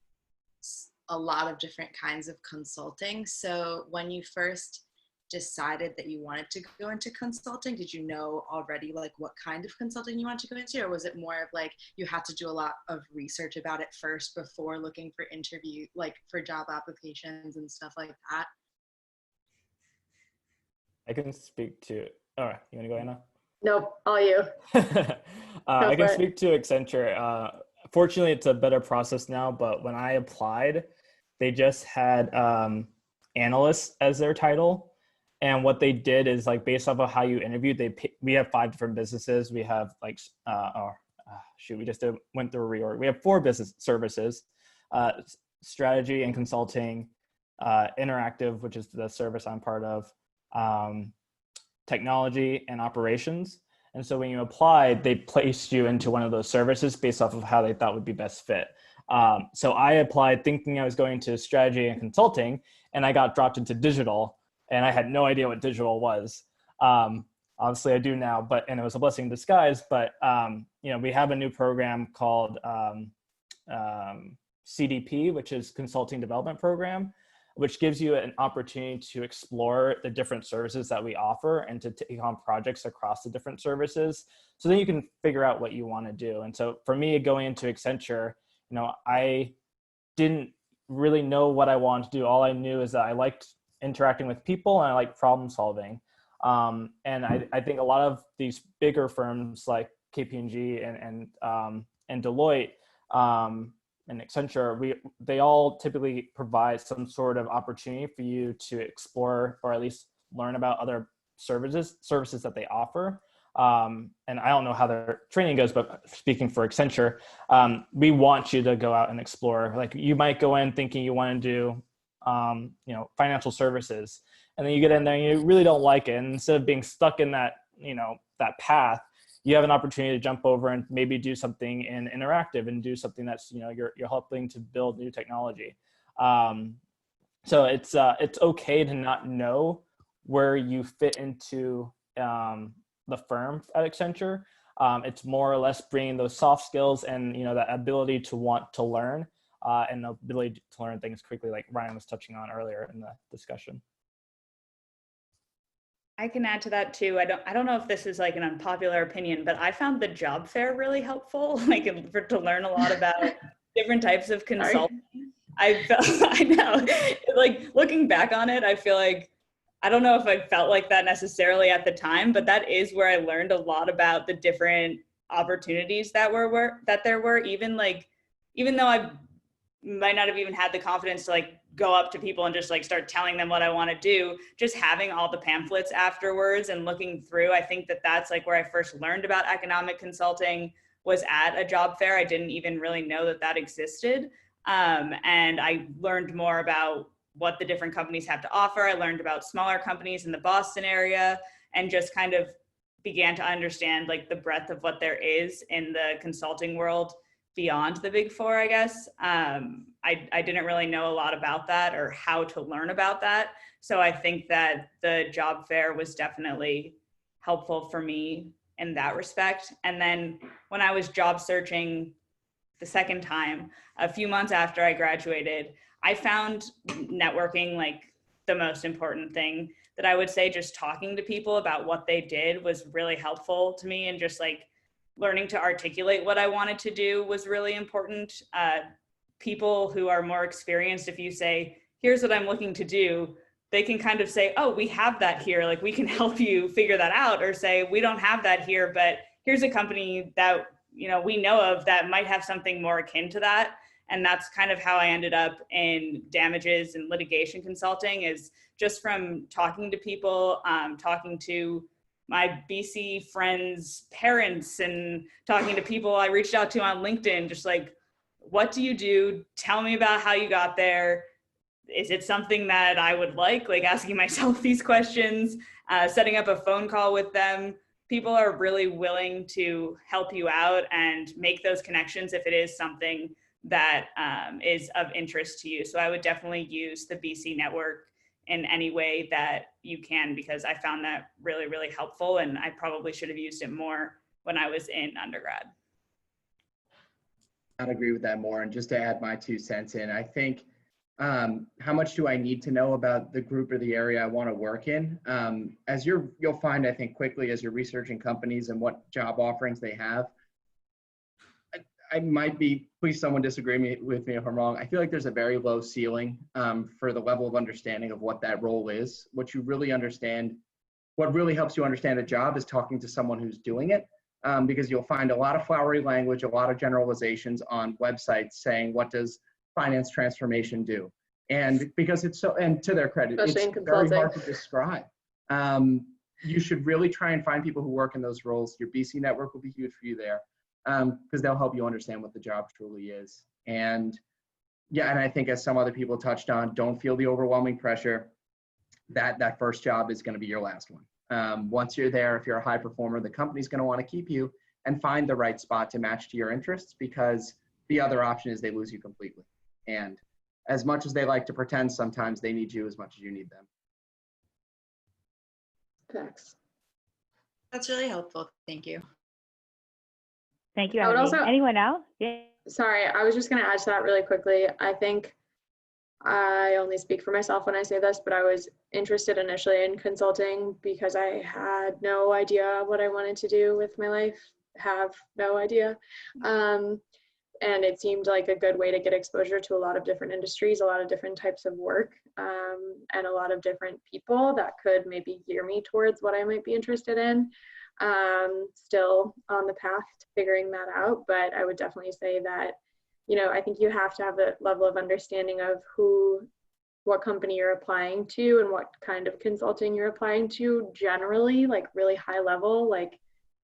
a lot of different kinds of consulting. So when you first decided that you wanted to go into consulting, did you know already like what kind of consulting you wanted to go into, or was it more of like you had to do a lot of research about it first before looking for interview, like for job applications and stuff like that? I can speak to, all right, you wanna go, Anna? Nope, all you. I can speak to Accenture. Fortunately, it's a better process now, but when I applied, they just had analysts as their title. And what they did is, like, based off of how you interviewed, we have 5 different businesses. We have like, we just went through a reorg. We have 4 business services, strategy and consulting, interactive, which is the service I'm part of, technology, and operations. And so when you applied, they placed you into one of those services based off of how they thought would be best fit. So I applied thinking I was going to strategy and consulting, and I got dropped into digital, and I had no idea what digital was. Obviously I do now, and it was a blessing in disguise, but you know, we have a new program called CDP, which is Consulting Development Program, which gives you an opportunity to explore the different services that we offer and to take on projects across the different services. So then you can figure out what you want to do. And so for me, going into Accenture, you know, I didn't really know what I wanted to do. All I knew is that I liked interacting with people and I like problem solving. And I think a lot of these bigger firms like KPMG and Deloitte and Accenture, they all typically provide some sort of opportunity for you to explore or at least learn about other services that they offer. And I don't know how their training goes, but speaking for Accenture, we want you to go out and explore. Like, you might go in thinking you want to do you know, financial services, and then you get in there and you really don't like it. And instead of being stuck in that, you know, that path, you have an opportunity to jump over and maybe do something in interactive and do something that's, you know, you're helping to build new technology. So it's okay to not know where you fit into the firm at Accenture. It's more or less bringing those soft skills and, you know, that ability to want to learn and the ability to learn things quickly, like Ryan was touching on earlier in the discussion. I can add to that too. I don't know if this is like an unpopular opinion, but I found the job fair really helpful, like to learn a lot about different types of consulting. I know, like looking back on it, I feel like, I don't know if I felt like that necessarily at the time, but that is where I learned a lot about the different opportunities that there were, even though I might not have even had the confidence to like go up to people and just like start telling them what I want to do, just having all the pamphlets afterwards and looking through. I think that's like where I first learned about economic consulting, was at a job fair. I didn't even really know that existed. And I learned more about what the different companies have to offer. I learned about smaller companies in the Boston area and just kind of began to understand like the breadth of what there is in the consulting world beyond the Big Four, I guess. I didn't really know a lot about that or how to learn about that. So I think that the job fair was definitely helpful for me in that respect. And then when I was job searching the second time, a few months after I graduated, I found networking like the most important thing. That I would say just talking to people about what they did was really helpful to me, and just like learning to articulate what I wanted to do was really important. People who are more experienced, if you say, here's what I'm looking to do, they can kind of say, oh, we have that here, like we can help you figure that out, or say, we don't have that here, but here's a company that we know of that might have something more akin to that. And that's kind of how I ended up in damages and litigation consulting, is just from talking to people, talking to my BC friends' parents and talking to people I reached out to on LinkedIn, just like, what do you do? Tell me about how you got there. Is it something that I would like asking myself these questions, setting up a phone call with them. People are really willing to help you out and make those connections if it is something that is of interest to you. So I would definitely use the BC network in any way that you can, because I found that really, really helpful, and I probably should have used it more when I was in undergrad. I'd agree with that more. And just to add my 2 cents in, I think how much do I need to know about the group or the area I want to work in? You'll find, I think, quickly as you're researching companies and what job offerings they have, I might be, please someone disagree with me if I'm wrong, I feel like there's a very low ceiling for the level of understanding of what that role is. What really helps you understand a job is talking to someone who's doing it, because you'll find a lot of flowery language, a lot of generalizations on websites saying, what does finance transformation do? And because it's so, and to their credit, Especially it's very hard to describe. You should really try and find people who work in those roles. Your BC network will be huge for you there, because they'll help you understand what the job truly is. And yeah, and I think as some other people touched on, don't feel the overwhelming pressure that first job is going to be your last one. Once you're there, if you're a high performer, the company's going to want to keep you and find the right spot to match to your interests, because the other option is they lose you completely. And as much as they like to pretend, sometimes they need you as much as you need them. Thanks. That's really helpful. Thank you. Thank you, I would Abby. also- Anyone else? Yeah. Sorry, I was just going to add to that really quickly. I think I only speak for myself when I say this, but I was interested initially in consulting because I had no idea what I wanted to do with my life, have no idea. And it seemed like a good way to get exposure to a lot of different industries, a lot of different types of work, and a lot of different people that could maybe gear me towards what I might be interested in. Still on the path to figuring that out, but I would definitely say that, I think you have to have a level of understanding of what company you're applying to and what kind of consulting you're applying to generally, like really high level, like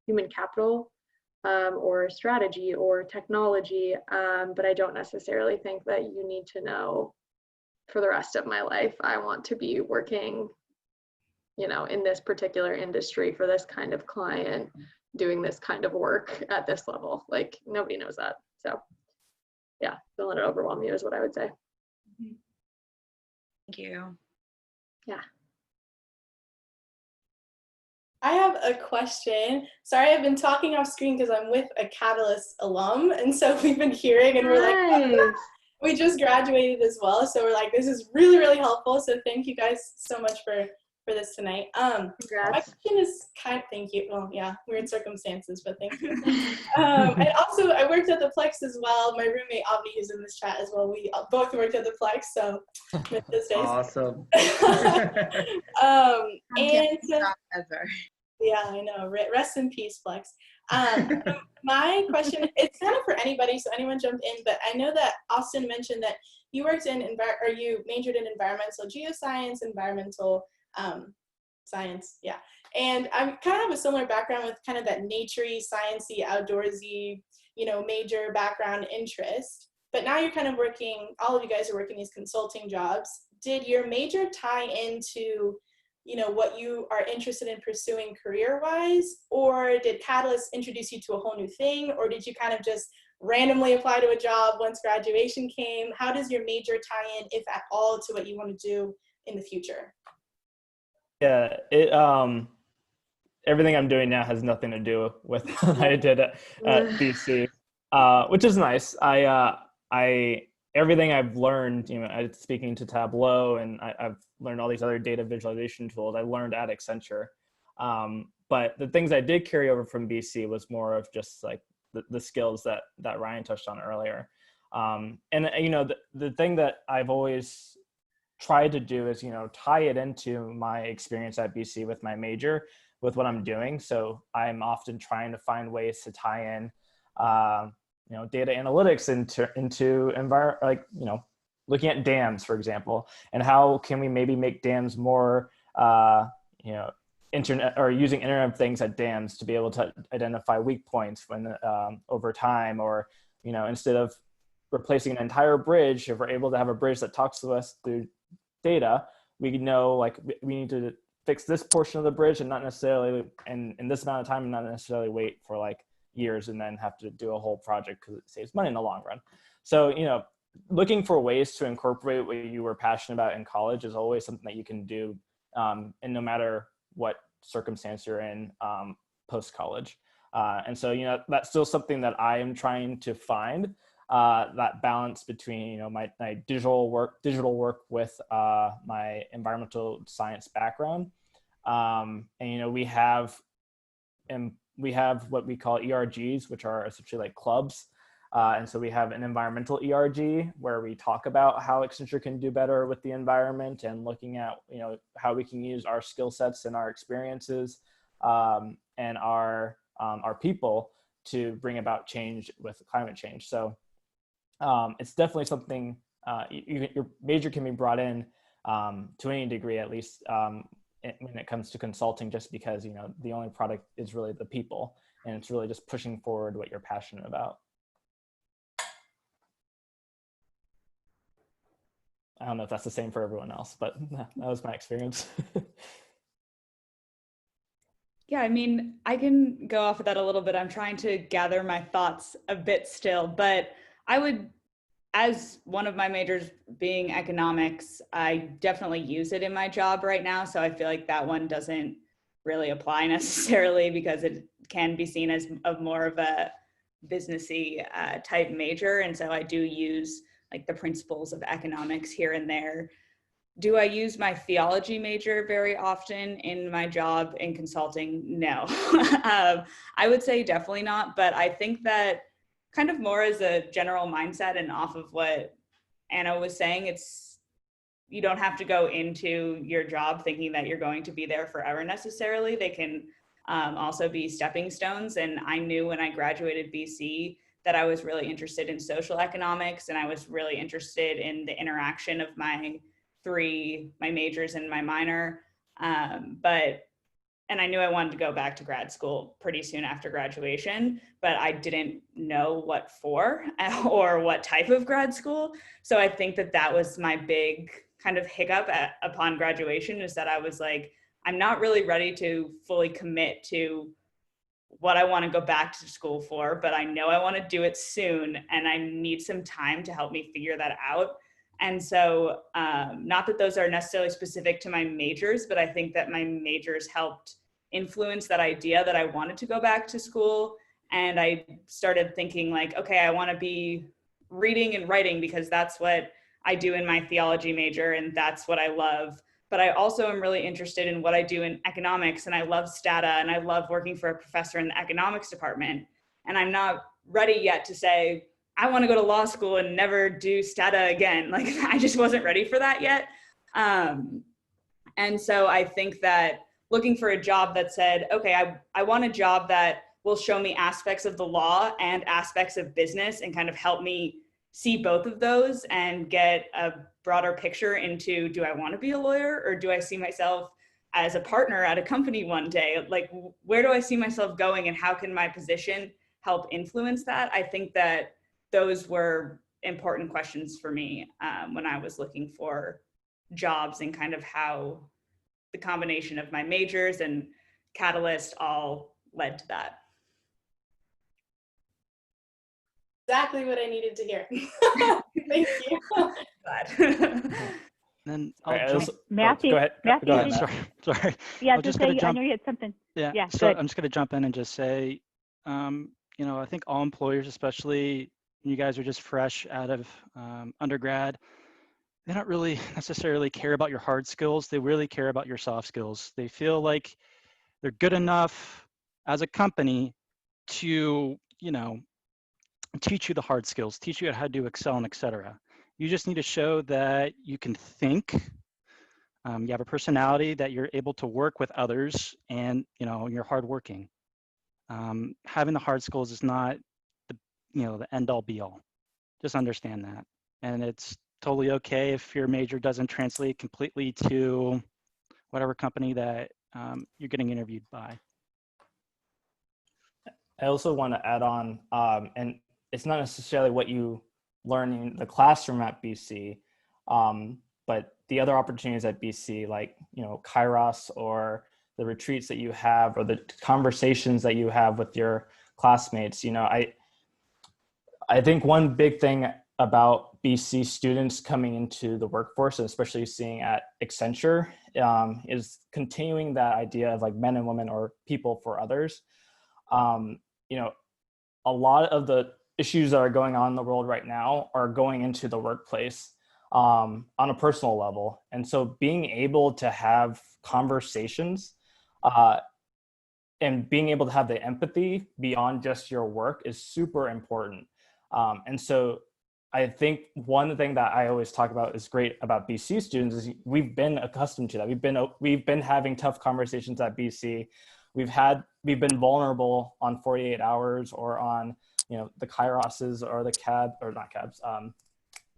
human capital, or strategy or technology. But I don't necessarily think that you need to know for the rest of my life, I want to be working, in this particular industry for this kind of client, doing this kind of work at this level. Like nobody knows that. So yeah, don't let it overwhelm you is what I would say. Thank you. Yeah. I have a question. Sorry, I've been talking off screen because I'm with a Catalyst alum, and so we've been hearing, and we're like, we just graduated as well, so we're like, this is really, really helpful. So thank you guys so much for this tonight. My question is thank you. Well, yeah, weird circumstances, but thank you. And also, I worked at the Plex as well. My roommate Avni is in this chat as well. We both worked at the Plex, so miss those days. Awesome. And Ever. yeah, I know. Rest in peace, Plex. My question, it's kind of for anybody, so anyone jump in, but I know that Austin mentioned that you worked in, you majored in environmental geoscience, environmental science, yeah. And I kind of have a similar background with kind of that naturey, sciencey, outdoorsy, major background interest. but now you're kind of working, all of you guys are working these consulting jobs. Did your major tie into, you know, what you are interested in pursuing career-wise, or did Catalyst introduce you to a whole new thing, or did you kind of just randomly apply to a job once graduation came? How does your major tie in, if at all, to what you want to do in the future? Yeah, everything I'm doing now has nothing to do with what I did at BC, which is nice. Everything I've learned, you know, speaking to Tableau, and I've learned all these other data visualization tools I learned at Accenture. But the things I did carry over from BC was more of just like the skills that Ryan touched on earlier. And you know, the thing that I've always tried to do is, you know, tie it into my experience at BC with my major, with what I'm doing. So I'm often trying to find ways to tie in, you know, data analytics into like, you know, looking at dams, for example, and how can we maybe make dams more, you know, internet or using Internet of Things at dams to be able to identify weak points when over time, or, you know, instead of replacing an entire bridge, if we're able to have a bridge that talks to us through data, we know like we need to fix this portion of the bridge and not necessarily in this amount of time, and not necessarily wait for like years and then have to do a whole project because it saves money in the long run. So, you know, looking for ways to incorporate what you were passionate about in college is always something that you can do, and no matter what circumstance you're in post-college. And so, you know, that's still something that I am trying to find, that balance between, you know, my digital work with my environmental science background. And, you know, we have what we call ERGs, which are essentially like clubs. And so we have an environmental ERG where we talk about how Accenture can do better with the environment and looking at, you know, how we can use our skill sets and our experiences and our people to bring about change with climate change. So it's definitely something your major can be brought in to any degree, at least when it comes to consulting, just because, you know, the only product is really the people, and it's really just pushing forward what you're passionate about. I don't know if that's the same for everyone else, but that was my experience. Yeah, I mean, I can go off of that a little bit. I'm trying to gather my thoughts a bit still, but I would, as one of my majors being economics, I definitely use it in my job right now. So I feel like that one doesn't really apply necessarily because it can be seen as more of a businessy type major. And so I do use like the principles of economics here and there. Do I use my theology major very often in my job in consulting? No. I would say definitely not, but I think that kind of more as a general mindset and off of what Anna was saying, you don't have to go into your job thinking that you're going to be there forever necessarily. They can also be stepping stones. And I knew when I graduated BC that I was really interested in social economics, and I was really interested in the interaction of my majors and my minor. And I knew I wanted to go back to grad school pretty soon after graduation, but I didn't know what for or what type of grad school. So I think that was my big kind of hiccup upon graduation, is that I was like, I'm not really ready to fully commit to what I want to go back to school for, but I know I want to do it soon, and I need some time to help me figure that out. And so not that those are necessarily specific to my majors, but I think that my majors helped influence that idea that I wanted to go back to school. And I started thinking like, okay, I want to be reading and writing because that's what I do in my theology major and that's what I love. But I also am really interested in what I do in economics, and I love Stata, and I love working for a professor in the economics department. And I'm not ready yet to say, I want to go to law school and never do Stata again. Like, I just wasn't ready for that yet. And so I think that looking for a job that said, okay, I want a job that will show me aspects of the law and aspects of business and kind of help me see both of those and get a broader picture into, do I want to be a lawyer, or do I see myself as a partner at a company one day? Like, where do I see myself going, and how can my position help influence that? I think that those were important questions for me when I was looking for jobs, and kind of how the combination of my majors and Catalyst all led to that. Exactly what I needed to hear. Thank you. Glad. Then All right, Matthew, go ahead. Matthew, Go ahead, did- Matt. Sorry. Yeah, I'm just gonna I jump. know you had something. Yeah. Yeah, So good. I'm just going to jump in and just say, I think all employers, especially you guys are just fresh out of undergrad, they don't really necessarily care about your hard skills. They really care about your soft skills. They feel like they're good enough as a company to, teach you the hard skills, teach you how to excel, and et cetera. You just need to show that you can think, you have a personality, that you're able to work with others, and you're hardworking. Having the hard skills is not the end all be all. Just understand that, and it's totally okay if your major doesn't translate completely to whatever company that you're getting interviewed by. I also want to add on, and it's not necessarily what you learn in the classroom at BC, but the other opportunities at BC, like, Kairos, or the retreats that you have, or the conversations that you have with your classmates. I think one big thing about BC students coming into the workforce, and especially seeing at Accenture, is continuing that idea of like men and women, or people for others. A lot of the issues that are going on in the world right now are going into the workplace on a personal level. And so being able to have conversations and being able to have the empathy beyond just your work is super important. And so I think one thing that I always talk about is great about BC students is we've been accustomed to that. We've been having tough conversations at BC. We've been vulnerable on 48 hours, or on, the Kairoses, or the cab, or not cabs,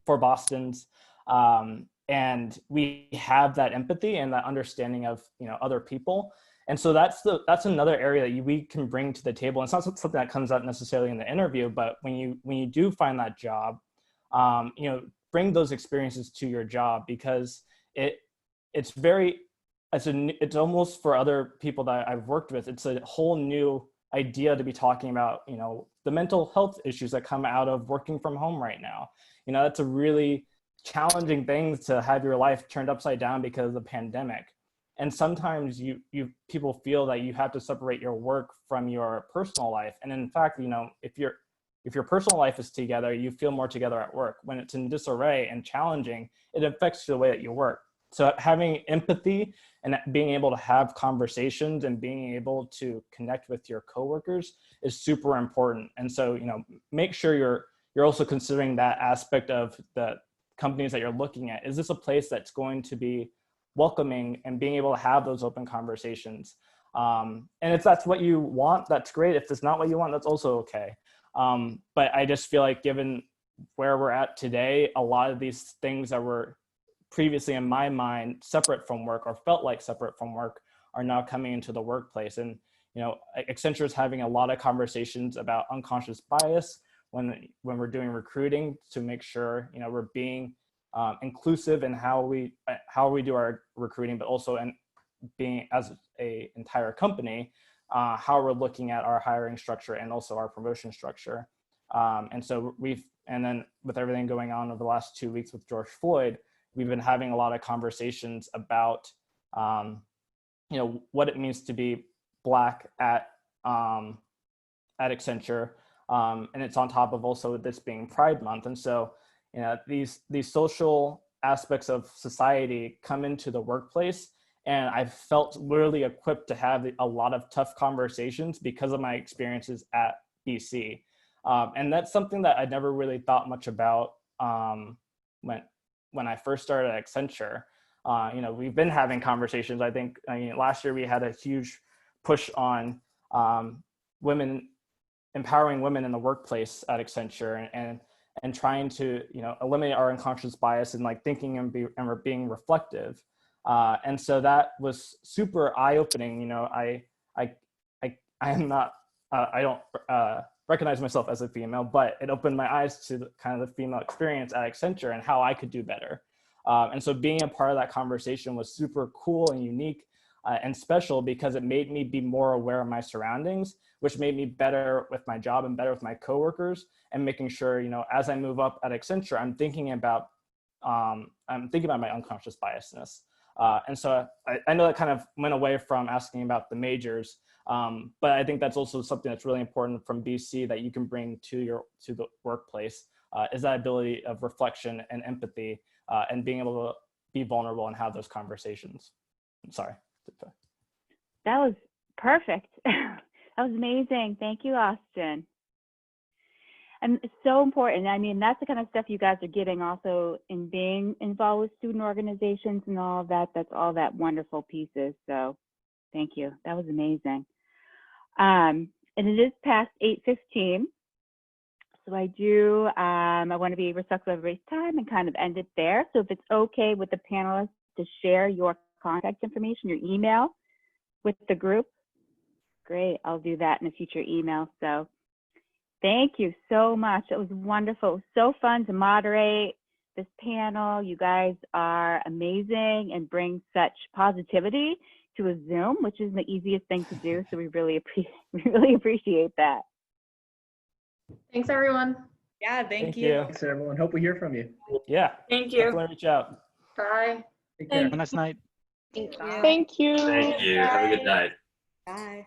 for Boston's. And we have that empathy and that understanding of, other people. And so that's another area that we can bring to the table. And it's not something that comes out necessarily in the interview, but when you do find that job, bring those experiences to your job, because it's almost, for other people that I've worked with, it's a whole new idea to be talking about, the mental health issues that come out of working from home right now. That's a really challenging thing, to have your life turned upside down because of the pandemic. And sometimes people feel that you have to separate your work from your personal life. And in fact, if your personal life is together, you feel more together at work. When it's in disarray and challenging, it affects the way that you work. So having empathy and being able to have conversations and being able to connect with your coworkers is super important. And so, make sure you're also considering that aspect of the companies that you're looking at. Is this a place that's going to be welcoming, and being able to have those open conversations? And if that's what you want, that's great. If it's not what you want, that's also okay. But I just feel like, given where we're at today, a lot of these things that were previously in my mind separate from work, or felt like separate from work, are now coming into the workplace. And Accenture is having a lot of conversations about unconscious bias when we're doing recruiting, to make sure we're being inclusive in how we do our recruiting, but also in being, as a entire company, how we're looking at our hiring structure and also our promotion structure. And so and then with everything going on over the last 2 weeks with George Floyd, we've been having a lot of conversations about, what it means to be Black at Accenture. And it's on top of also this being Pride Month. And so, these social aspects of society come into the workplace, and I've felt really equipped to have a lot of tough conversations because of my experiences at BC. And that's something that I never really thought much about when I first started at Accenture. We've been having conversations. I think last year we had a huge push on empowering women in the workplace at Accenture, and trying to eliminate our unconscious bias, and like thinking and being reflective. And so that was super eye-opening. I am not I don't recognize myself as a female, but it opened my eyes to the, kind of the female experience at Accenture and how I could do better. And so being a part of that conversation was super cool and unique and special because it made me be more aware of my surroundings, which made me better with my job and better with my coworkers, and making sure, you know, as I move up at Accenture, I'm thinking about my unconscious biasness. And so I know that kind of went away from asking about the majors, but I think that's also something that's really important from BC that you can bring to the workplace, is that ability of reflection and empathy, and being able to be vulnerable and have those conversations. Sorry. That was perfect. That was amazing. Thank you, Austin. And it's so important. I mean, that's the kind of stuff you guys are getting also in being involved with student organizations and all of that. That's all that wonderful pieces. So thank you. That was amazing. And it is past 8:15. So I want to be respectful of everybody's time and kind of end it there. So if it's okay with the panelists to share your contact information, your email with the group, great. I'll do that in a future email. So thank you so much. It was wonderful. It was so fun to moderate this panel. You guys are amazing and bring such positivity to a Zoom, which is the easiest thing to do. So we really appreciate that. Thanks, everyone. Yeah, thank you. Thanks, everyone. Hope we hear from you. Yeah. Thank you. Definitely reach out. Bye. Take care. Have a nice night. Thank you. Thank you. Thank you. Have a good night. Bye.